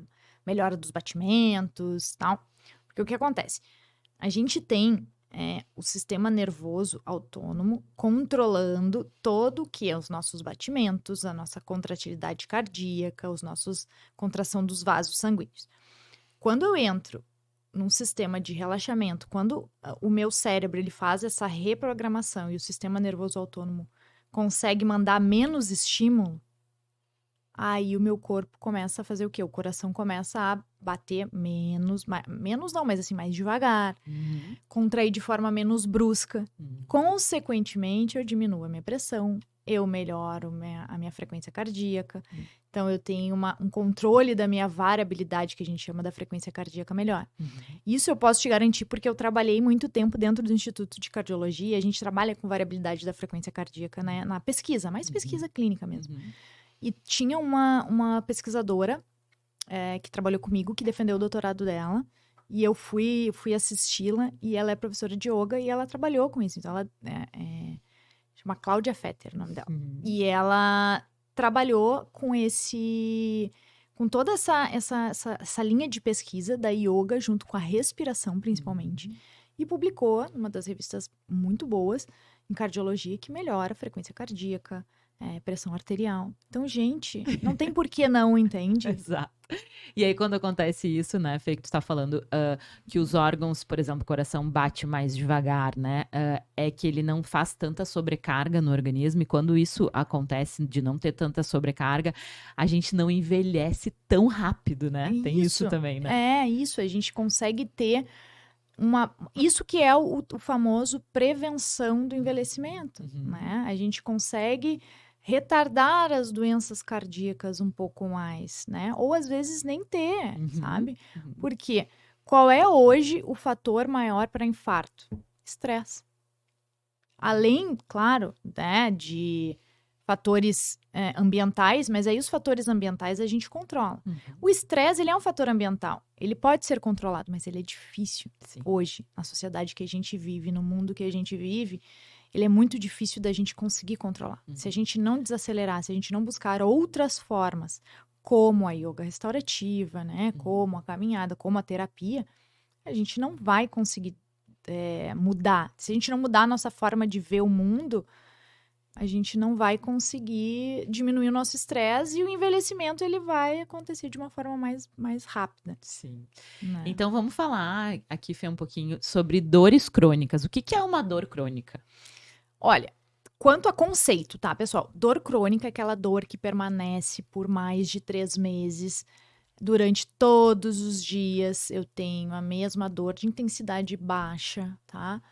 melhora dos batimentos, tal. Porque o que acontece? A gente tem o sistema nervoso autônomo controlando todo o que é os nossos batimentos, a nossa contratilidade cardíaca, contração dos vasos sanguíneos. Quando eu entro num sistema de relaxamento, quando o meu cérebro ele faz essa reprogramação e o sistema nervoso autônomo consegue mandar menos estímulo, aí o meu corpo começa a fazer o quê? O coração começa a bater menos não, mas assim, mais devagar, contrair de forma menos brusca. Consequentemente, eu diminuo a minha pressão, eu melhoro a minha frequência cardíaca. Então, eu tenho um controle da minha variabilidade, que a gente chama da frequência cardíaca melhor. Isso eu posso te garantir porque eu trabalhei muito tempo dentro do Instituto de Cardiologia. A gente trabalha com variabilidade da frequência cardíaca, né, na pesquisa, mais pesquisa clínica mesmo. E tinha uma pesquisadora que trabalhou comigo, que defendeu o doutorado dela. E eu fui assisti-la, e ela é professora de yoga, e ela trabalhou com isso. Então, ela chama Cláudia Fetter, o nome dela. E ela trabalhou com toda essa linha de pesquisa da yoga, junto com a respiração, principalmente. E publicou numa das revistas muito boas, em cardiologia, que melhora a frequência cardíaca, pressão arterial. Então, gente, não tem por que não, entende? Exato. E aí, quando acontece isso, né, Fê, que tu tá falando que os órgãos, por exemplo, o coração bate mais devagar, né, é que ele não faz tanta sobrecarga no organismo, e quando isso acontece, de não ter tanta sobrecarga, a gente não envelhece tão rápido, né? Tem isso também, né? Isso, a gente consegue ter isso que é o famoso prevenção do envelhecimento, né? A gente consegue retardar as doenças cardíacas um pouco mais, né? Ou às vezes nem ter, sabe? Porque qual é hoje o fator maior para infarto? Estresse. Além, claro, né, de fatores ambientais, mas aí os fatores ambientais a gente controla. O estresse, ele é um fator ambiental. Ele pode ser controlado, mas ele é difícil. Sim. Hoje, na sociedade que a gente vive, no mundo que a gente vive, ele é muito difícil da gente conseguir controlar. Se a gente não desacelerar, se a gente não buscar outras formas, como a yoga restaurativa, né, como a caminhada, como a terapia, a gente não vai conseguir mudar. Se a gente não mudar a nossa forma de ver o mundo, a gente não vai conseguir diminuir o nosso estresse, e o envelhecimento ele vai acontecer de uma forma mais rápida. Sim. Né? Então, vamos falar aqui, Fê, um pouquinho sobre dores crônicas. O que é uma dor crônica? Olha, quanto a conceito, tá, pessoal? Dor crônica é aquela dor que permanece por mais de 3 meses. Durante todos os dias eu tenho a mesma dor de intensidade baixa, tá?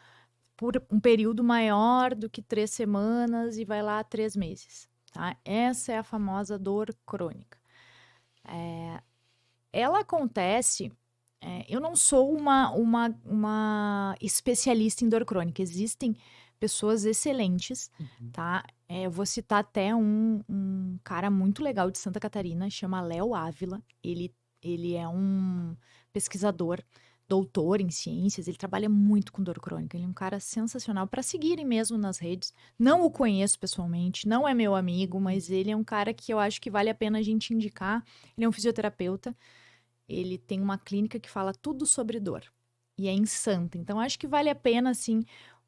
Por um período maior do que 3 semanas e vai lá 3 meses, tá? Essa é a famosa dor crônica. Ela acontece... eu não sou uma especialista em dor crônica. Existem pessoas excelentes, tá? Eu vou citar até um cara muito legal de Santa Catarina, chama Léo Ávila. Ele é um pesquisador, doutor em ciências, ele trabalha muito com dor crônica. Ele é um cara sensacional para seguirem mesmo nas redes. Não o conheço pessoalmente, não é meu amigo, mas ele é um cara que eu acho que vale a pena a gente indicar. Ele é um fisioterapeuta. Ele tem uma clínica que fala tudo sobre dor. E é em Santa. Então, acho que vale a pena, assim,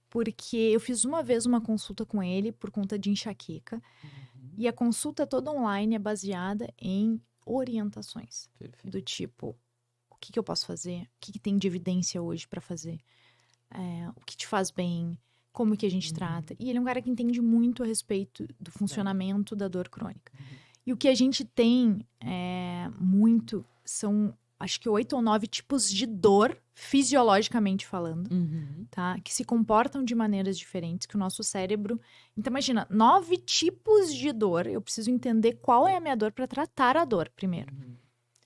porque eu fiz uma vez uma consulta com ele por conta de enxaqueca. E a consulta toda online é baseada em orientações. Perfeito. Do tipo, o que eu posso fazer? O que tem de evidência hoje para fazer? O que te faz bem? Como que a gente trata? E ele é um cara que entende muito a respeito do funcionamento da dor crônica. E o que a gente tem muito são, acho que 8 ou 9 tipos de dor, fisiologicamente falando, tá? Que se comportam de maneiras diferentes, que o nosso cérebro... Então, imagina, 9 tipos de dor, eu preciso entender qual é a minha dor para tratar a dor primeiro.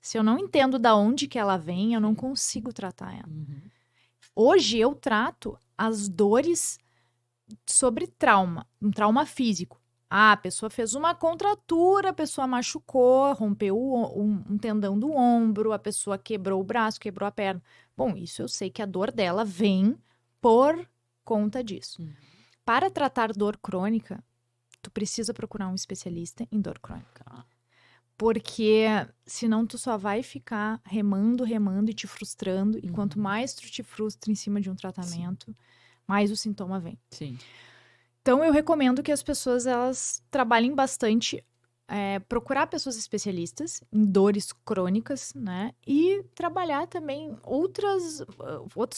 Se eu não entendo da onde que ela vem, eu não consigo tratar ela. Hoje, eu trato as dores sobre trauma, um trauma físico. A pessoa fez uma contratura, a pessoa machucou, rompeu um tendão do ombro, a pessoa quebrou o braço, quebrou a perna. Bom, isso eu sei que a dor dela vem por conta disso. Para tratar dor crônica, tu precisa procurar um especialista em dor crônica. Porque senão tu só vai ficar remando e te frustrando. E quanto mais tu te frustra em cima de um tratamento, mais o sintoma vem. Sim. Então, eu recomendo que as pessoas, elas trabalhem bastante, procurar pessoas especialistas em dores crônicas, né? E trabalhar também outros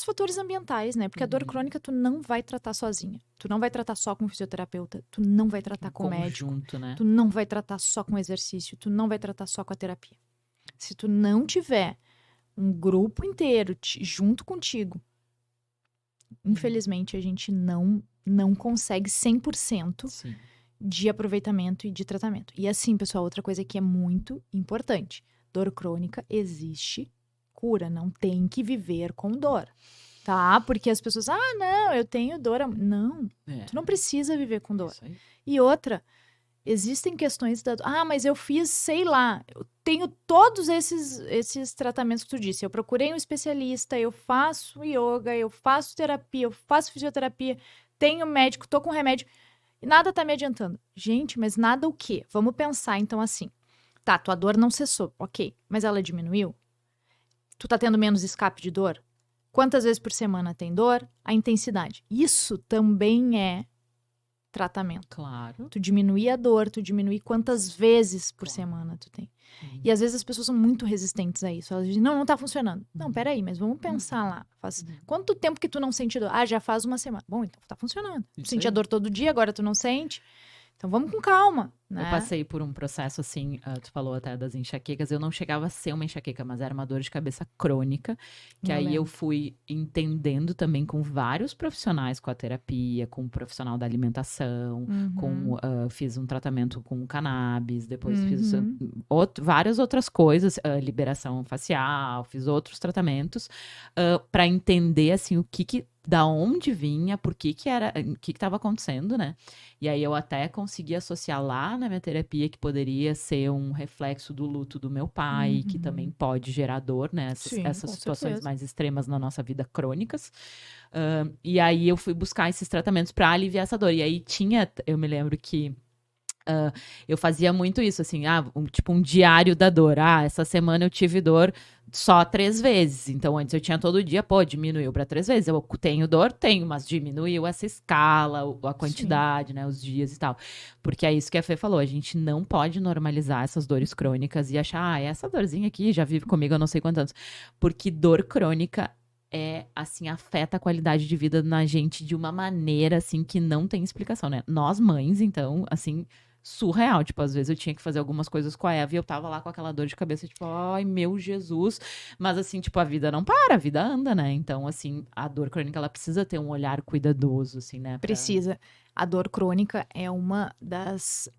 fatores ambientais, né? Porque a dor crônica tu não vai tratar sozinha. Tu não vai tratar só com fisioterapeuta, tu não vai tratar com médico, né? tu não vai tratar só com exercício, tu não vai tratar só com a terapia. Se tu não tiver um grupo inteiro junto contigo, infelizmente a gente não consegue 100% de aproveitamento e de tratamento. E assim, pessoal, outra coisa que é muito importante. Dor crônica existe cura, não tem que viver com dor, tá? Porque as pessoas, não, eu tenho dor. Não, tu não precisa viver com dor. E outra, existem questões mas eu fiz, sei lá, eu tenho todos esses tratamentos que tu disse. Eu procurei um especialista, eu faço yoga, eu faço terapia, eu faço fisioterapia, tenho médico, tô com remédio e nada tá me adiantando. Gente, mas nada o quê? Vamos pensar então assim. Tá, tua dor não cessou, ok, mas ela diminuiu? Tu tá tendo menos escape de dor? Quantas vezes por semana tem dor? A intensidade. Isso também é tratamento. Claro. Tu diminuir a dor, tu diminuir quantas vezes por semana tu tem. E às vezes as pessoas são muito resistentes a isso. Elas dizem, não tá funcionando. Não, peraí, mas vamos pensar lá. Faz quanto tempo que tu não sente dor? Já faz uma semana. Bom, então tá funcionando. Tu sentia dor todo dia, agora tu não sente. Então vamos com calma, né? Eu passei por um processo assim, tu falou até das enxaquecas, eu não chegava a ser uma enxaqueca, mas era uma dor de cabeça crônica, que aí eu fui entendendo também com vários profissionais, com a terapia, com o profissional da alimentação, fiz um tratamento com cannabis, depois fiz várias outras coisas, liberação facial, fiz outros tratamentos, para entender assim da onde vinha, por que era, o que estava acontecendo, né? E aí eu até consegui associar lá na minha terapia que poderia ser um reflexo do luto do meu pai, que também pode gerar dor, né? Essas situações mais extremas na nossa vida, crônicas. E aí eu fui buscar esses tratamentos para aliviar essa dor. E aí eu me lembro que eu fazia muito isso, assim, tipo um diário da dor. Essa semana eu tive dor só 3 vezes. Então, antes eu tinha todo dia, diminuiu para 3 vezes. Eu tenho dor? Tenho, mas diminuiu essa escala, a quantidade, né, os dias e tal. Porque é isso que a Fê falou, a gente não pode normalizar essas dores crônicas e achar, essa dorzinha aqui já vive comigo há não sei quantos anos. Porque dor crônica assim, afeta a qualidade de vida na gente de uma maneira, assim, que não tem explicação, né? Nós mães, então, assim, surreal. Tipo, às vezes eu tinha que fazer algumas coisas com a Eva e eu tava lá com aquela dor de cabeça, tipo, ai, meu Jesus. Mas assim, tipo, a vida não para, a vida anda, né? Então, assim, a dor crônica, ela precisa ter um olhar cuidadoso, assim, né? Precisa. A dor crônica é uma das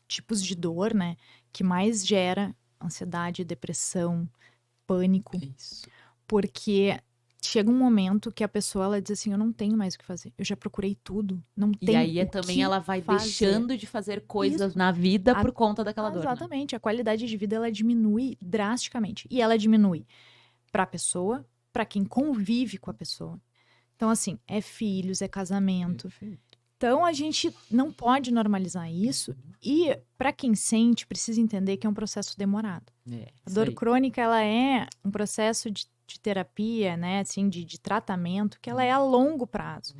tipos de dor, né, que mais gera ansiedade, depressão, pânico, Isso. porque chega um momento que a pessoa ela diz assim, eu não tenho mais o que fazer, eu já procurei tudo, não E tem aí o também que ela vai fazer. deixando de fazer coisas Isso. na vida A- por conta daquela dor, né? Exatamente, a qualidade de vida ela diminui drasticamente e ela diminui para a pessoa, para quem convive com a pessoa. Então assim, é filhos, é casamento. Perfeito. Então a gente não pode normalizar isso e para quem sente precisa entender que é um processo demorado. É, A isso dor aí. crônica ela é um processo de terapia, né, assim, de tratamento que ela é a longo prazo.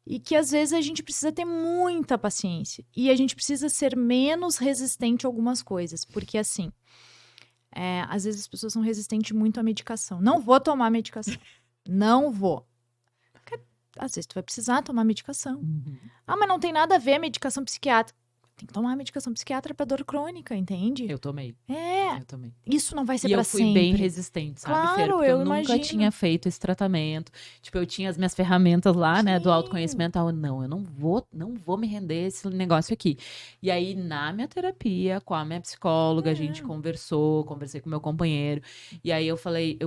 E que às vezes a gente precisa ter muita paciência e a gente precisa ser menos resistente a algumas coisas, porque assim, às vezes as pessoas são resistentes muito à medicação. Não vou tomar medicação. Não vou. Às vezes tu vai precisar tomar medicação. Uhum. Ah, mas não tem nada a ver a medicação psiquiátrica. Tem que tomar medicação psiquiátrica para dor crônica, entende? Eu tomei. É, Eu tomei. isso não vai ser E eu para fui sempre. bem resistente, sabe, Fer? Claro, Porque eu eu nunca imagino. tinha feito esse tratamento. Tipo, eu tinha as minhas ferramentas lá, né, do Sim. autoconhecimento. Não, eu não vou me render a esse negócio aqui. E aí, na minha terapia, com a minha psicóloga, a gente conversei com meu companheiro. E aí eu falei,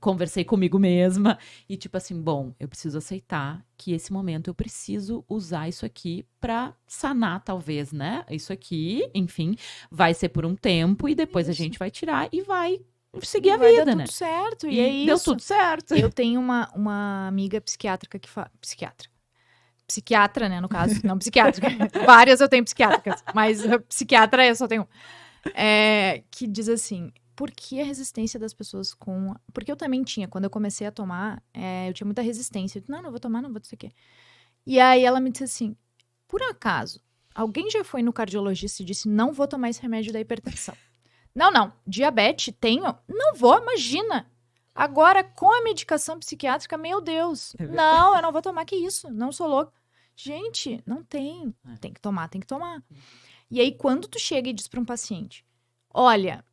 conversei comigo mesma. E tipo assim, bom, eu preciso aceitar que esse momento eu preciso usar isso aqui pra sanar, talvez, né? Isso aqui, enfim, vai ser por um tempo e depois a Isso. gente vai tirar e vai seguir a Vai vida, dar né? tudo certo. E E é deu isso. tudo certo. Eu tenho uma amiga psiquiátrica que fala. Psiquiatra, né, no caso, não psiquiátrica. Várias eu tenho psiquiátricas, mas psiquiatra eu só tenho um. Que diz assim, por que a resistência das pessoas com... Porque eu também tinha, quando eu comecei a tomar, eu tinha muita resistência. Eu disse, não vou tomar, não vou, não sei o quê. E aí ela me disse assim, por acaso, alguém já foi no cardiologista e disse, não vou tomar esse remédio da hipertensão? Não, diabetes tenho? Não vou, imagina. Agora, com a medicação psiquiátrica, meu Deus. Não, eu não vou tomar, que isso? Não sou louca. Gente, não tem. Tem que tomar, tem que tomar. E aí, quando tu chega e diz para um paciente, olha,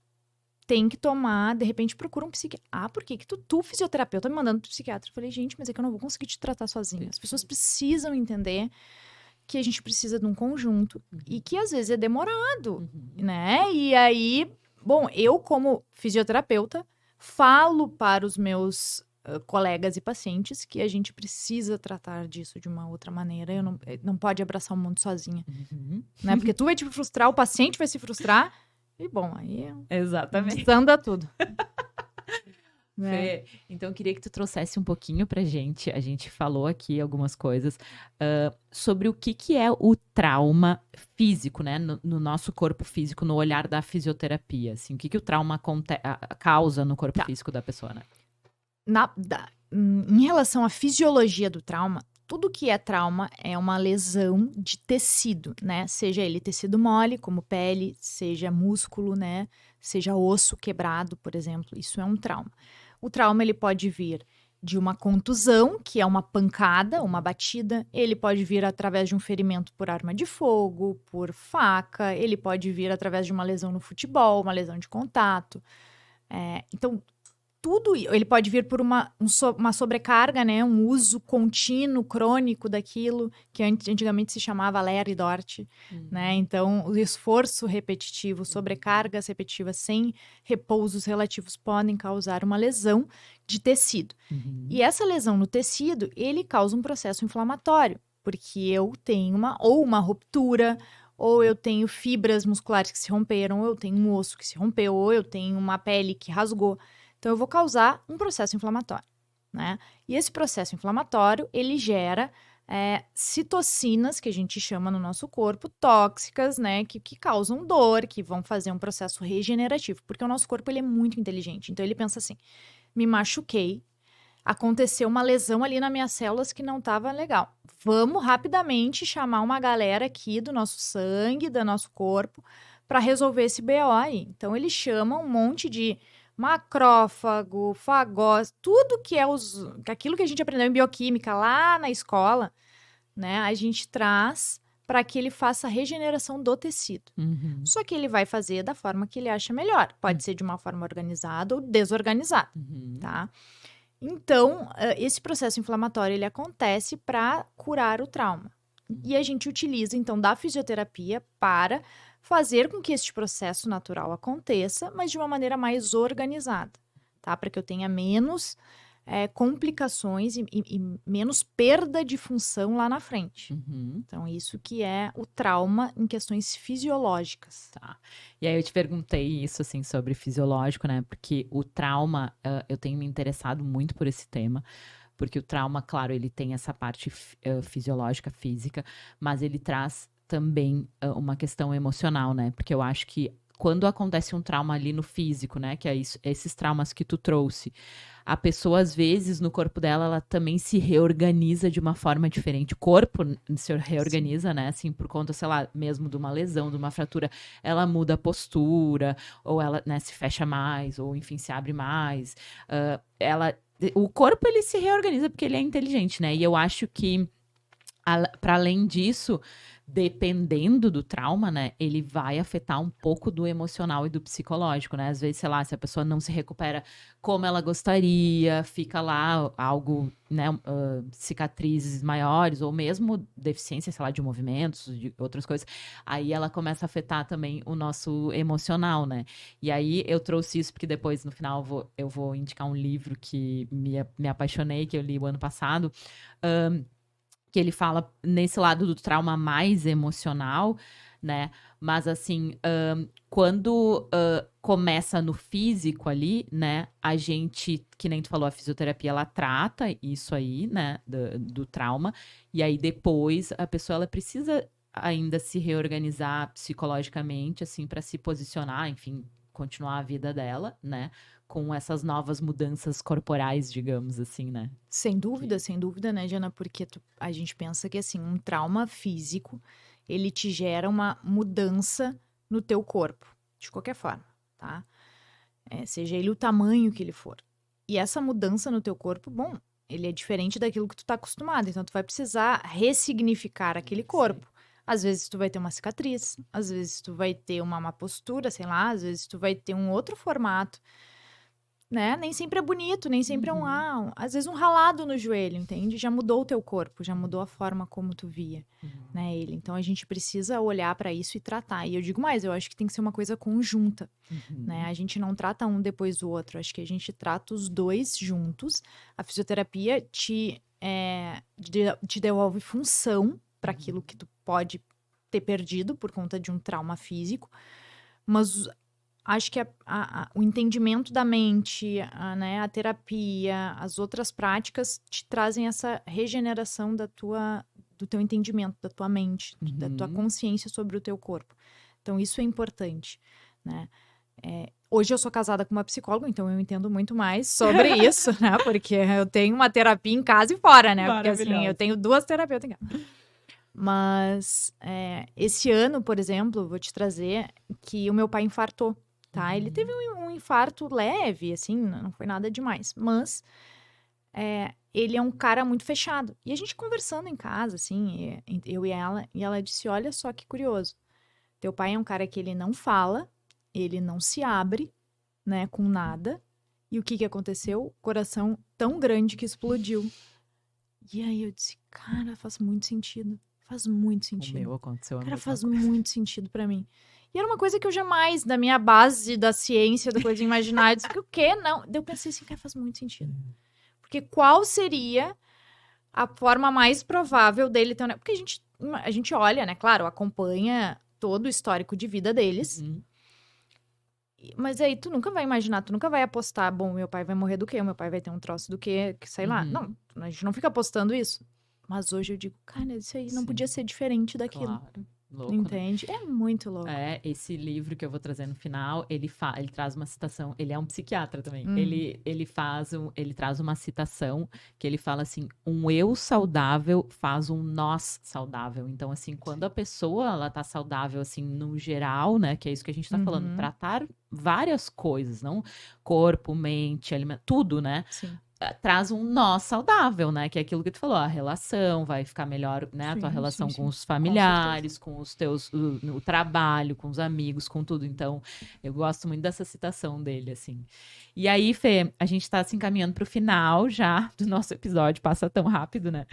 tem que tomar, de repente procura um psiquiatra. Ah, por que tu, fisioterapeuta, me mandando pro psiquiatra? Eu falei, gente, mas é que eu não vou conseguir te tratar sozinha. As pessoas precisam entender que a gente precisa de um conjunto e que às vezes é demorado, né? E aí, bom, eu como fisioterapeuta falo para os meus colegas e pacientes que a gente precisa tratar disso de uma outra maneira. Eu não pode abraçar o mundo sozinha, né? Porque tu vai te frustrar, o paciente vai se frustrar e, bom, aí Exatamente. desanda tudo. Fê, então eu queria que tu trouxesse um pouquinho pra gente. A gente falou aqui algumas coisas sobre o que é o trauma físico, né? No nosso corpo físico, no olhar da fisioterapia. Assim, o que o trauma causa no corpo físico da pessoa, né? Em relação à fisiologia do trauma, tudo que é trauma é uma lesão de tecido, né? Seja ele tecido mole, como pele, seja músculo, né? Seja osso quebrado, por exemplo. Isso é um trauma. O trauma, ele pode vir de uma contusão, que é uma pancada, uma batida. Ele pode vir através de um ferimento por arma de fogo, por faca. Ele pode vir através de uma lesão no futebol, uma lesão de contato. Então, tudo, ele pode vir por uma sobrecarga, né? Um uso contínuo, crônico daquilo, que antigamente se chamava Ler e Dort, né? Então, o esforço repetitivo, sobrecargas repetitivas sem repousos relativos podem causar uma lesão de tecido. E essa lesão no tecido, ele causa um processo inflamatório, porque eu tenho uma ruptura, ou eu tenho fibras musculares que se romperam, ou eu tenho um osso que se rompeu, ou eu tenho uma pele que rasgou. Então, eu vou causar um processo inflamatório, né? E esse processo inflamatório, ele gera citocinas, que a gente chama no nosso corpo, tóxicas, né? Que causam dor, que vão fazer um processo regenerativo. Porque o nosso corpo, ele é muito inteligente. Então, ele pensa assim, me machuquei, aconteceu uma lesão ali nas minhas células que não estava legal. Vamos rapidamente chamar uma galera aqui do nosso sangue, do nosso corpo, para resolver esse BO aí. Então, ele chama um monte de macrófago, fagós, tudo que é aquilo que a gente aprendeu em bioquímica lá na escola, né? A gente traz para que ele faça a regeneração do tecido. Uhum. Só que ele vai fazer da forma que ele acha melhor. Pode ser de uma forma organizada ou desorganizada, Uhum. tá? Então, esse processo inflamatório, ele acontece para curar o trauma. E a gente utiliza, então, da fisioterapia para fazer com que este processo natural aconteça, mas de uma maneira mais organizada, tá? Para que eu tenha menos complicações e menos perda de função lá na frente. Uhum. Então, isso que é o trauma em questões fisiológicas. Tá. E aí eu te perguntei isso, assim, sobre fisiológico, né? Porque o trauma, eu tenho me interessado muito por esse tema, porque o trauma, claro, ele tem essa parte fisiológica, física, mas ele traz também uma questão emocional, né? Porque eu acho que quando acontece um trauma ali no físico, né? Que é isso, esses traumas que tu trouxe, a pessoa, às vezes, no corpo dela, ela também se reorganiza de uma forma diferente. O corpo se reorganiza, né? Assim, por conta, sei lá, mesmo de uma lesão, de uma fratura, ela muda a postura, ou ela, né, se fecha mais, ou enfim, se abre mais. O corpo, ele se reorganiza porque ele é inteligente, né? E eu acho que, para além disso, dependendo do trauma, né, ele vai afetar um pouco do emocional e do psicológico, né? Às vezes, sei lá, se a pessoa não se recupera como ela gostaria, fica lá algo, né, cicatrizes maiores, ou mesmo deficiência, sei lá, de movimentos, de outras coisas, aí ela começa a afetar também o nosso emocional, né? E aí eu trouxe isso porque depois, no final, eu vou indicar um livro que me apaixonei, que eu li o ano passado, que ele fala nesse lado do trauma mais emocional, né? Mas assim, quando começa no físico ali, né? A gente, que nem tu falou, a fisioterapia, ela trata isso aí, né? Do trauma. E aí depois a pessoa, ela precisa ainda se reorganizar psicologicamente, assim, para se posicionar, enfim, continuar a vida dela, né? Com essas novas mudanças corporais, digamos assim, né? Sem dúvida, né, Jana? Porque a gente pensa que, assim, um trauma físico, ele te gera uma mudança no teu corpo, de qualquer forma, tá? Seja ele o tamanho que ele for. E essa mudança no teu corpo, bom, ele é diferente daquilo que tu tá acostumado, então tu vai precisar ressignificar aquele corpo. Às vezes tu vai ter uma cicatriz, às vezes tu vai ter uma má postura, sei lá, às vezes tu vai ter um outro formato, né? Nem sempre é bonito, nem sempre é às vezes um ralado no joelho, entende? Já mudou o teu corpo, já mudou a forma como tu via, né, ele. Então a gente precisa olhar para isso e tratar. E eu digo mais, eu acho que tem que ser uma coisa conjunta, né? A gente não trata um depois do outro, acho que a gente trata os dois juntos. A fisioterapia te devolve função para aquilo que tu pode ter perdido por conta de um trauma físico, mas acho que o entendimento da mente, né, a terapia, as outras práticas te trazem essa regeneração do teu entendimento, da tua mente, da tua consciência sobre o teu corpo. Então, isso é importante, né? Hoje eu sou casada com uma psicóloga, então eu entendo muito mais sobre isso, né? Porque eu tenho uma terapia em casa e fora, né? Porque assim, eu tenho 2 terapeutas em casa. Mas esse ano, por exemplo, vou te trazer que o meu pai infartou. Tá? Ele teve um infarto leve, assim, não foi nada demais. Mas ele é um cara muito fechado. E a gente conversando em casa, assim, eu e ela disse, olha só que curioso. Teu pai é um cara que ele não fala, ele não se abre, né, com nada. E o que aconteceu? Coração tão grande que explodiu. E aí eu disse, cara, faz muito sentido. Faz muito sentido. O meu aconteceu a Cara, mesma faz coisa. muito sentido pra mim. E era uma coisa que eu jamais, da minha base da ciência, da coisa imaginar, eu disse que o quê? Não. Daí eu pensei assim, cara, faz muito sentido. Porque qual seria a forma mais provável dele ter... Porque a gente olha, né? Claro, acompanha todo o histórico de vida deles. Mas aí tu nunca vai imaginar, tu nunca vai apostar, bom, meu pai vai morrer do quê? Meu pai vai ter um troço do quê? Que sei lá. Não, a gente não fica apostando isso. Mas hoje eu digo, cara, isso aí não podia ser diferente daquilo. Claro. Louco, entende? Né? É muito louco. Esse livro que eu vou trazer no final, ele traz uma citação, ele é um psiquiatra também, ele traz uma citação que ele fala assim, um eu saudável faz um nós saudável. Então, assim, quando a pessoa, ela tá saudável, assim, no geral, né, que é isso que a gente tá falando, tratar várias coisas, não corpo, mente, alimento, tudo, né? Sim. traz um nó saudável, né? Que é aquilo que tu falou, a relação vai ficar melhor, né? A tua Sim, relação sim, com sim. os familiares, com os teus, o trabalho, com os amigos, com tudo. Então, eu gosto muito dessa citação dele, assim. E aí, Fê, a gente tá se encaminhando pro final já do nosso episódio, passa tão rápido, né?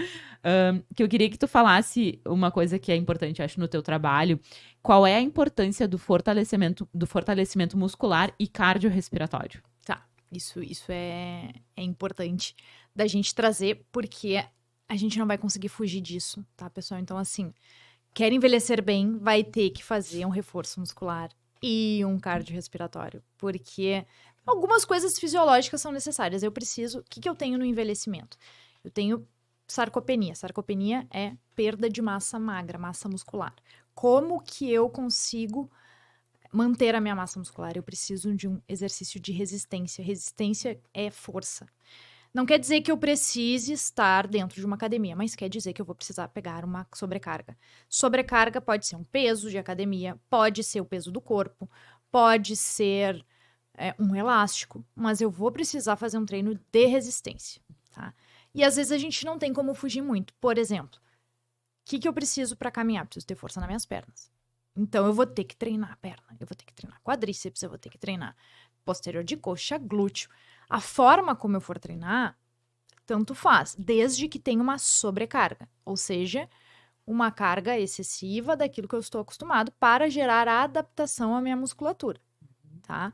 Que eu queria que tu falasse uma coisa que é importante, acho, no teu trabalho. Qual é a importância do fortalecimento muscular e cardiorrespiratório? Tá, isso é importante da gente trazer, porque a gente não vai conseguir fugir disso, tá, pessoal? Então, assim, quer envelhecer bem, vai ter que fazer um reforço muscular e um cardiorrespiratório, porque algumas coisas fisiológicas são necessárias. Eu preciso. O que, que eu tenho no envelhecimento? Eu tenho sarcopenia. Sarcopenia é perda de massa magra, massa muscular. Como que eu consigo manter a minha massa muscular? Eu preciso de um exercício de resistência. Resistência é força. Não quer dizer que eu precise estar dentro de uma academia, mas quer dizer que eu vou precisar pegar uma sobrecarga. Sobrecarga pode ser um peso de academia, pode ser o peso do corpo, pode ser um elástico, mas eu vou precisar fazer um treino de resistência, tá? E às vezes a gente não tem como fugir muito. Por exemplo, o que eu preciso para caminhar? Preciso ter força nas minhas pernas. Então eu vou ter que treinar a perna, eu vou ter que treinar quadríceps, eu vou ter que treinar posterior de coxa, glúteo. A forma como eu for treinar, tanto faz, desde que tenha uma sobrecarga, ou seja, uma carga excessiva daquilo que eu estou acostumado para gerar a adaptação à minha musculatura, tá?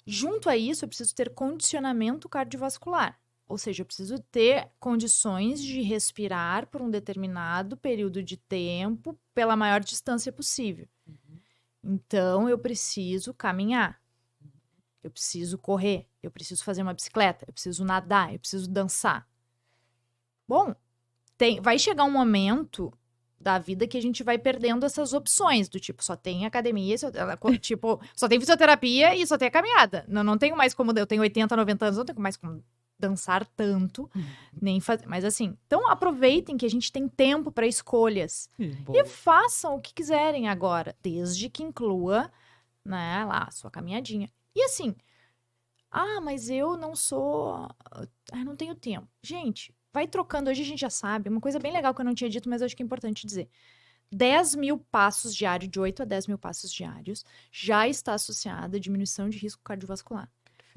Junto a isso, eu preciso ter condicionamento cardiovascular, ou seja, eu preciso ter condições de respirar por um determinado período de tempo pela maior distância possível. Então, eu preciso caminhar. Eu preciso correr, eu preciso fazer uma bicicleta, eu preciso nadar, eu preciso dançar. Bom, vai chegar um momento da vida que a gente vai perdendo essas opções, do tipo, só tem academia, tipo, só tem fisioterapia e só tem a caminhada. Não tenho mais como, eu tenho 80, 90 anos, não tenho mais como dançar tanto, nem fazer, mas assim, então aproveitem que a gente tem tempo para escolhas e façam o que quiserem agora, desde que inclua, né, lá, a sua caminhadinha. E assim, mas eu não sou. Não tenho tempo. Gente, vai trocando. Hoje a gente já sabe. Uma coisa bem legal que eu não tinha dito, mas eu acho que é importante dizer. 10.000 passos diários, de 8 a 10.000 passos diários, já está associada a diminuição de risco cardiovascular.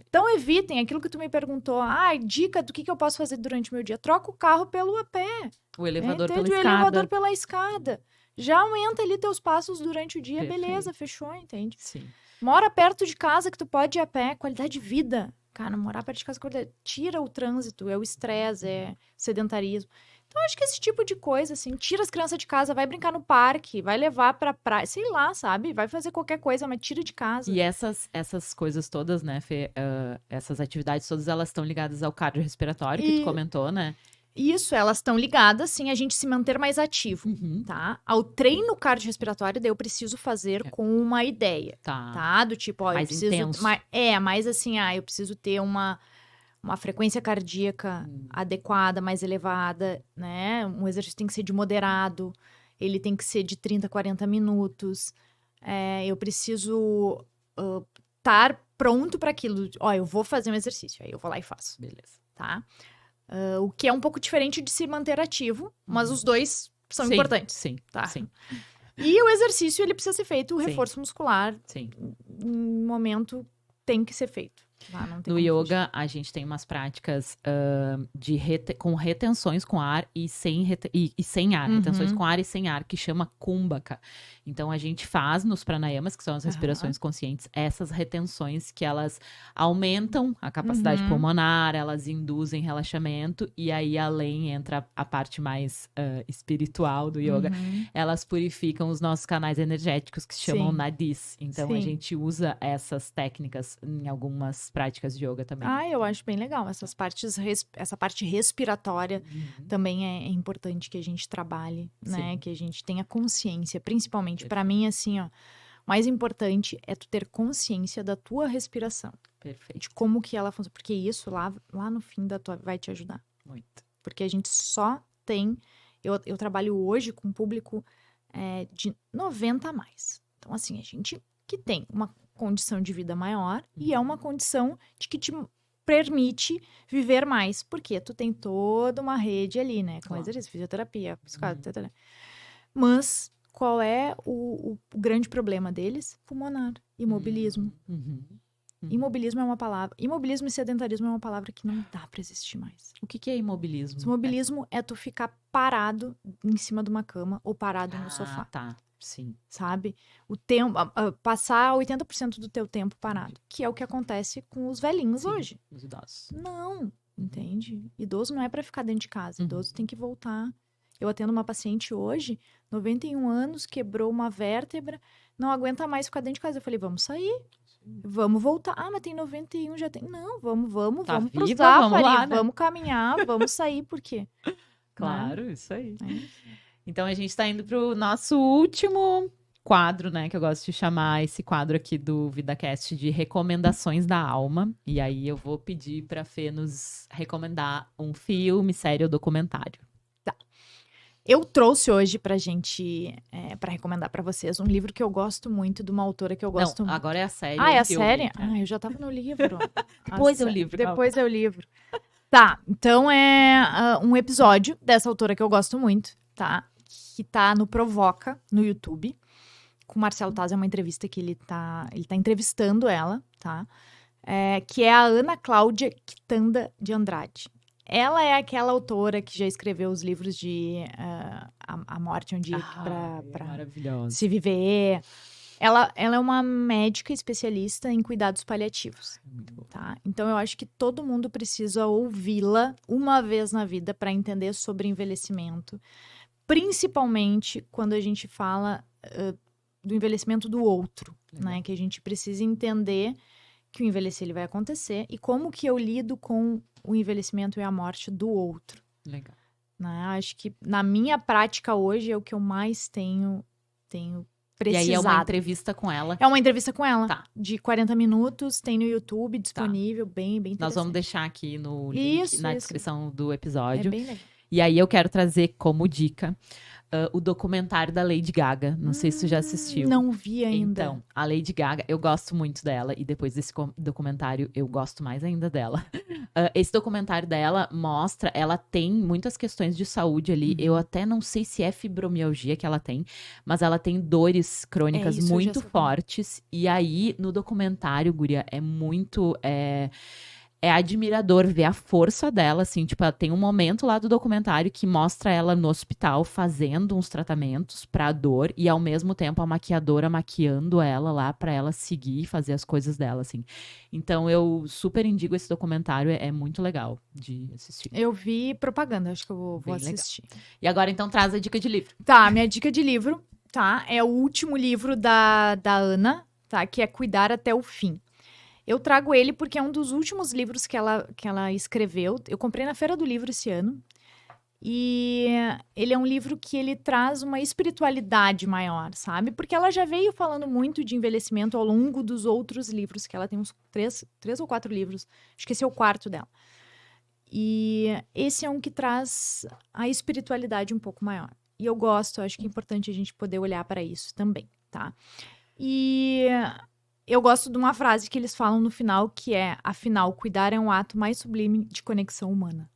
Então, evitem aquilo que tu me perguntou. Dica do que eu posso fazer durante o meu dia. Troca o carro pelo a pé. O elevador pela O escada. elevador pela escada. Já aumenta ali teus passos durante o dia. Perfeito. Beleza, fechou, entende? Sim. Mora perto de casa que tu pode ir a pé, qualidade de vida. Cara, morar perto de casa, tira o trânsito, é o estresse, é sedentarismo. Então, acho que esse tipo de coisa, assim, tira as crianças de casa, vai brincar no parque, vai levar pra praia, sei lá, sabe? Vai fazer qualquer coisa, mas tira de casa. E essas coisas todas, né, Fê? Essas atividades todas, elas estão ligadas ao cardiorrespiratório, que tu comentou, né? Isso, elas estão ligadas, sim, a gente se manter mais ativo, tá? Ao treino cardiorrespiratório, daí eu preciso fazer com uma ideia, tá? Do tipo, mais eu preciso... intenso. mais assim, eu preciso ter uma frequência cardíaca adequada, mais elevada, né? Um exercício tem que ser de moderado, ele tem que ser de 30, 40 minutos. Eu preciso estar pronto para aquilo. Eu vou fazer um exercício, aí eu vou lá e faço. Beleza. Tá? O que é um pouco diferente de se manter ativo, mas os dois são importantes. Sim, tá? Sim. E o exercício, ele precisa ser feito, o reforço muscular. Sim. Em momento, tem que ser feito. No yoga, a gente tem umas práticas com retenções com ar e sem ar. Retenções com ar e sem ar, que chama Kumbhaka. Então, a gente faz nos pranayamas, que são as respirações conscientes, essas retenções que elas aumentam a capacidade pulmonar, elas induzem relaxamento, e aí, além, entra a parte mais espiritual do yoga. Elas purificam os nossos canais energéticos, que se chamam nadis. Então, a gente usa essas técnicas em algumas práticas de yoga também. Eu acho bem legal. Essa parte respiratória também é importante que a gente trabalhe, né? Que a gente tenha consciência, principalmente. Para mim, assim, o mais importante é tu ter consciência da tua respiração. Perfeito. De como que ela funciona. Porque isso lá no fim da tua vai te ajudar. Muito. Porque a gente só tem... Eu trabalho hoje com um público de 90 a mais. Então, assim, a gente que tem uma condição de vida maior e é uma condição de que te permite viver mais, porque tu tem toda uma rede ali, né? Com Claro. exercício, fisioterapia, psicólogo, etc. Mas qual é o grande problema deles? Pulmonar, imobilismo. Imobilismo é uma palavra. Imobilismo e sedentarismo é uma palavra que não dá pra existir mais. O que é imobilismo? Imobilismo é tu ficar parado em cima de uma cama ou parado no sofá, Tá. Sim. sabe? O tempo, passar 80% do teu tempo parado, que é o que acontece com os velhinhos Sim, hoje. os idosos. Não, entende? Idoso não é pra ficar dentro de casa, Uhum. idoso tem que voltar. Eu atendo uma paciente hoje, 91 anos, quebrou uma vértebra, não aguenta mais ficar dentro de casa. Eu falei, vamos sair. Vamos voltar. Ah, mas tem 91, já tem. Não, vamos Tá vamos pro viva, Zafari, vamos lá, né? vamos caminhar, vamos sair, por quê? Claro, isso aí. É. Então a gente tá indo pro nosso último quadro, né? Que eu gosto de chamar esse quadro aqui do VidaCast de recomendações da alma. E aí eu vou pedir pra Fê nos recomendar um filme, série ou documentário. Eu trouxe hoje pra gente, pra recomendar pra vocês, um livro que eu gosto muito, de uma autora que eu gosto Não, muito. agora é a série. Ah, é o a filme. série? Ah, eu já tava no livro. Depois é o livro, calma. Depois é o livro. Tá, então é um episódio dessa autora que eu gosto muito, tá? Que tá no Provoca, no YouTube. Com o Marcelo Taz, é uma entrevista que ele tá entrevistando ela, tá? Que é a Ana Cláudia Quitanda de Andrade. Ela é aquela autora que já escreveu os livros de A Morte é um Dia pra Maravilhosa. se viver. Ela é uma médica especialista em cuidados paliativos, Muito bom. tá? Então, eu acho que todo mundo precisa ouvi-la uma vez na vida para entender sobre envelhecimento. Principalmente quando a gente fala do envelhecimento do outro, Legal. né? Que a gente precisa entender que o envelhecer ele vai acontecer e como que eu lido com o envelhecimento e a morte do outro. Legal. Né? Acho que na minha prática hoje é o que eu mais tenho precisado. E aí é uma entrevista com ela. É uma entrevista com ela, Tá. de 40 minutos, tem no YouTube disponível, bem interessante. Nós vamos deixar aqui no link, Isso, na isso. descrição do É episódio. bem legal. E aí eu quero trazer como dica o documentário da Lady Gaga. Não sei se tu já assistiu. Não vi ainda. Então, a Lady Gaga, eu gosto muito dela. E depois desse documentário, eu gosto mais ainda dela. Esse documentário dela mostra... Ela tem muitas questões de saúde ali. Eu até não sei se é fibromialgia que ela tem. Mas ela tem dores crônicas isso eu já muito sabia. fortes. E aí, no documentário, guria, é muito... É admirador ver a força dela, assim, tipo, tem um momento lá do documentário que mostra ela no hospital fazendo uns tratamentos pra dor e ao mesmo tempo a maquiadora maquiando ela lá pra ela seguir e fazer as coisas dela, assim. Então eu super indico esse documentário, é muito legal de assistir. Eu vi propaganda, acho que eu vou Bem legal. assistir. E agora então traz a dica de livro. Tá, minha dica de livro, tá? É o último livro da Ana, tá? Que é Cuidar até o Fim. Eu trago ele porque é um dos últimos livros que ela escreveu. Eu comprei na Feira do Livro esse ano. E ele é um livro que ele traz uma espiritualidade maior, sabe? Porque ela já veio falando muito de envelhecimento ao longo dos outros livros, que ela tem uns 3 ou 4 livros. Acho que esse é o 4º dela. E esse é um que traz a espiritualidade um pouco maior. E eu gosto, acho que é importante a gente poder olhar para isso também, tá? E eu gosto de uma frase que eles falam no final, que é, afinal, cuidar é um ato mais sublime de conexão humana.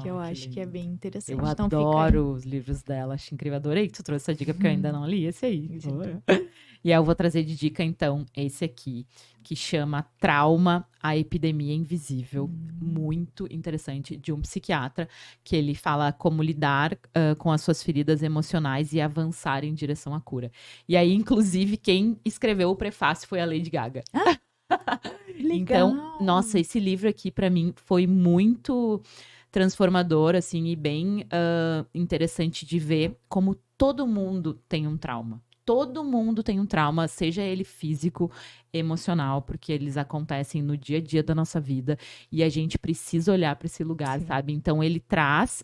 Que eu acho que é bem interessante. Eu Então, adoro os livros dela, acho incrível. Adorei que tu trouxe essa dica, porque eu ainda não li esse aí. E aí eu vou trazer de dica, então, esse aqui, que chama Trauma, a Epidemia Invisível. Muito interessante, de um psiquiatra, que ele fala como lidar com as suas feridas emocionais e avançar em direção à cura. E aí, inclusive, quem escreveu o prefácio foi a Lady Gaga. Então, nossa, esse livro aqui, pra mim, foi muito transformador, assim, e bem interessante de ver como todo mundo tem um trauma. Todo mundo tem um trauma, seja ele físico, emocional, porque eles acontecem no dia a dia da nossa vida e a gente precisa olhar para esse lugar, sabe? Então, ele traz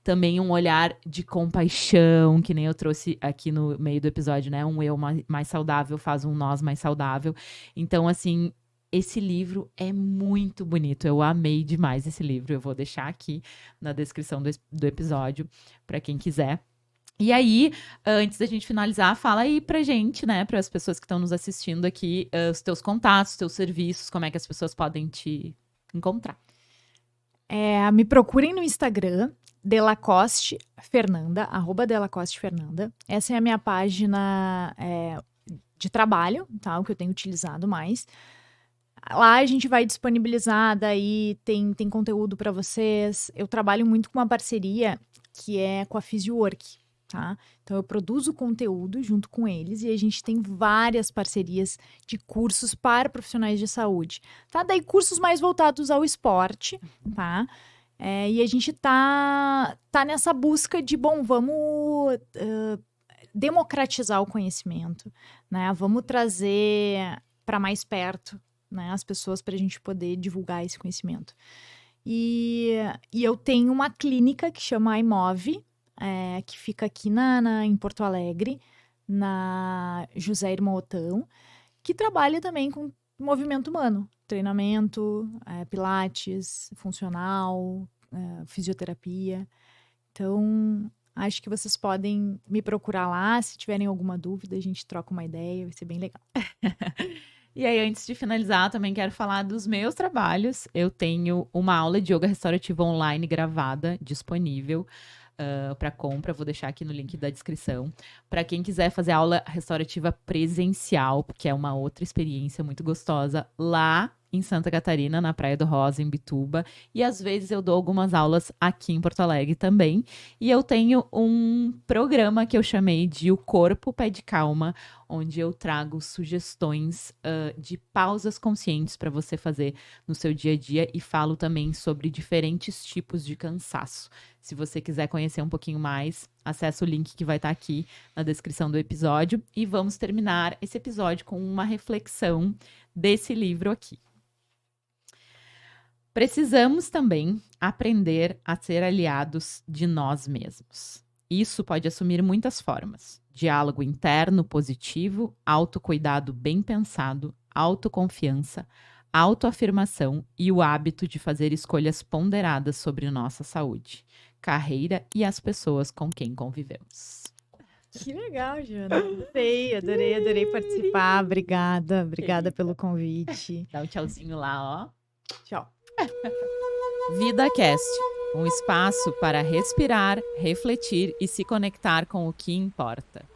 também um olhar de compaixão, que nem eu trouxe aqui no meio do episódio, né? Um eu mais saudável faz um nós mais saudável. Então, assim, esse livro é muito bonito. Eu amei demais esse livro. Eu vou deixar aqui na descrição do episódio para quem quiser. E aí, antes da gente finalizar, fala aí pra gente, né, para as pessoas que estão nos assistindo aqui, os teus contatos, os teus serviços, como é que as pessoas podem te encontrar? Me procurem no Instagram, Delacoste Fernanda, @DelacosteFernanda. Essa é a minha página de trabalho, tá? O que eu tenho utilizado mais. Lá a gente vai disponibilizar, daí tem conteúdo para vocês. Eu trabalho muito com uma parceria que é com a Physiwork, tá? Então eu produzo conteúdo junto com eles e a gente tem várias parcerias de cursos para profissionais de saúde, tá? Daí cursos mais voltados ao esporte, tá? E a gente tá nessa busca de, vamos democratizar o conhecimento, né? Vamos trazer para mais perto, né, as pessoas, para a gente poder divulgar esse conhecimento. E eu tenho uma clínica que chama iMove, que fica aqui em Porto Alegre, na José Irmão Otão, que trabalha também com movimento humano, treinamento, pilates, funcional, fisioterapia. Então, acho que vocês podem me procurar lá, se tiverem alguma dúvida, a gente troca uma ideia, vai ser bem legal. E aí, antes de finalizar, também quero falar dos meus trabalhos. Eu tenho uma aula de yoga restaurativa online gravada, disponível para compra. Vou deixar aqui no link da descrição. Para quem quiser fazer aula restaurativa presencial, porque é uma outra experiência muito gostosa, lá em Santa Catarina, na Praia do Rosa, em Bituba. E às vezes eu dou algumas aulas aqui em Porto Alegre também. E eu tenho um programa que eu chamei de O Corpo Pede Calma, onde eu trago sugestões de pausas conscientes para você fazer no seu dia a dia e falo também sobre diferentes tipos de cansaço. Se você quiser conhecer um pouquinho mais, acesse o link que vai estar aqui na descrição do episódio e vamos terminar esse episódio com uma reflexão desse livro aqui. Precisamos também aprender a ser aliados de nós mesmos. Isso pode assumir muitas formas: diálogo interno positivo, autocuidado bem pensado, autoconfiança, autoafirmação e o hábito de fazer escolhas ponderadas sobre nossa saúde, carreira e as pessoas com quem convivemos. Que legal, Jana. Adorei participar. Obrigada pelo convite. Dá um tchauzinho lá, ó. Tchau. VidaCast, um espaço para respirar, refletir e se conectar com o que importa.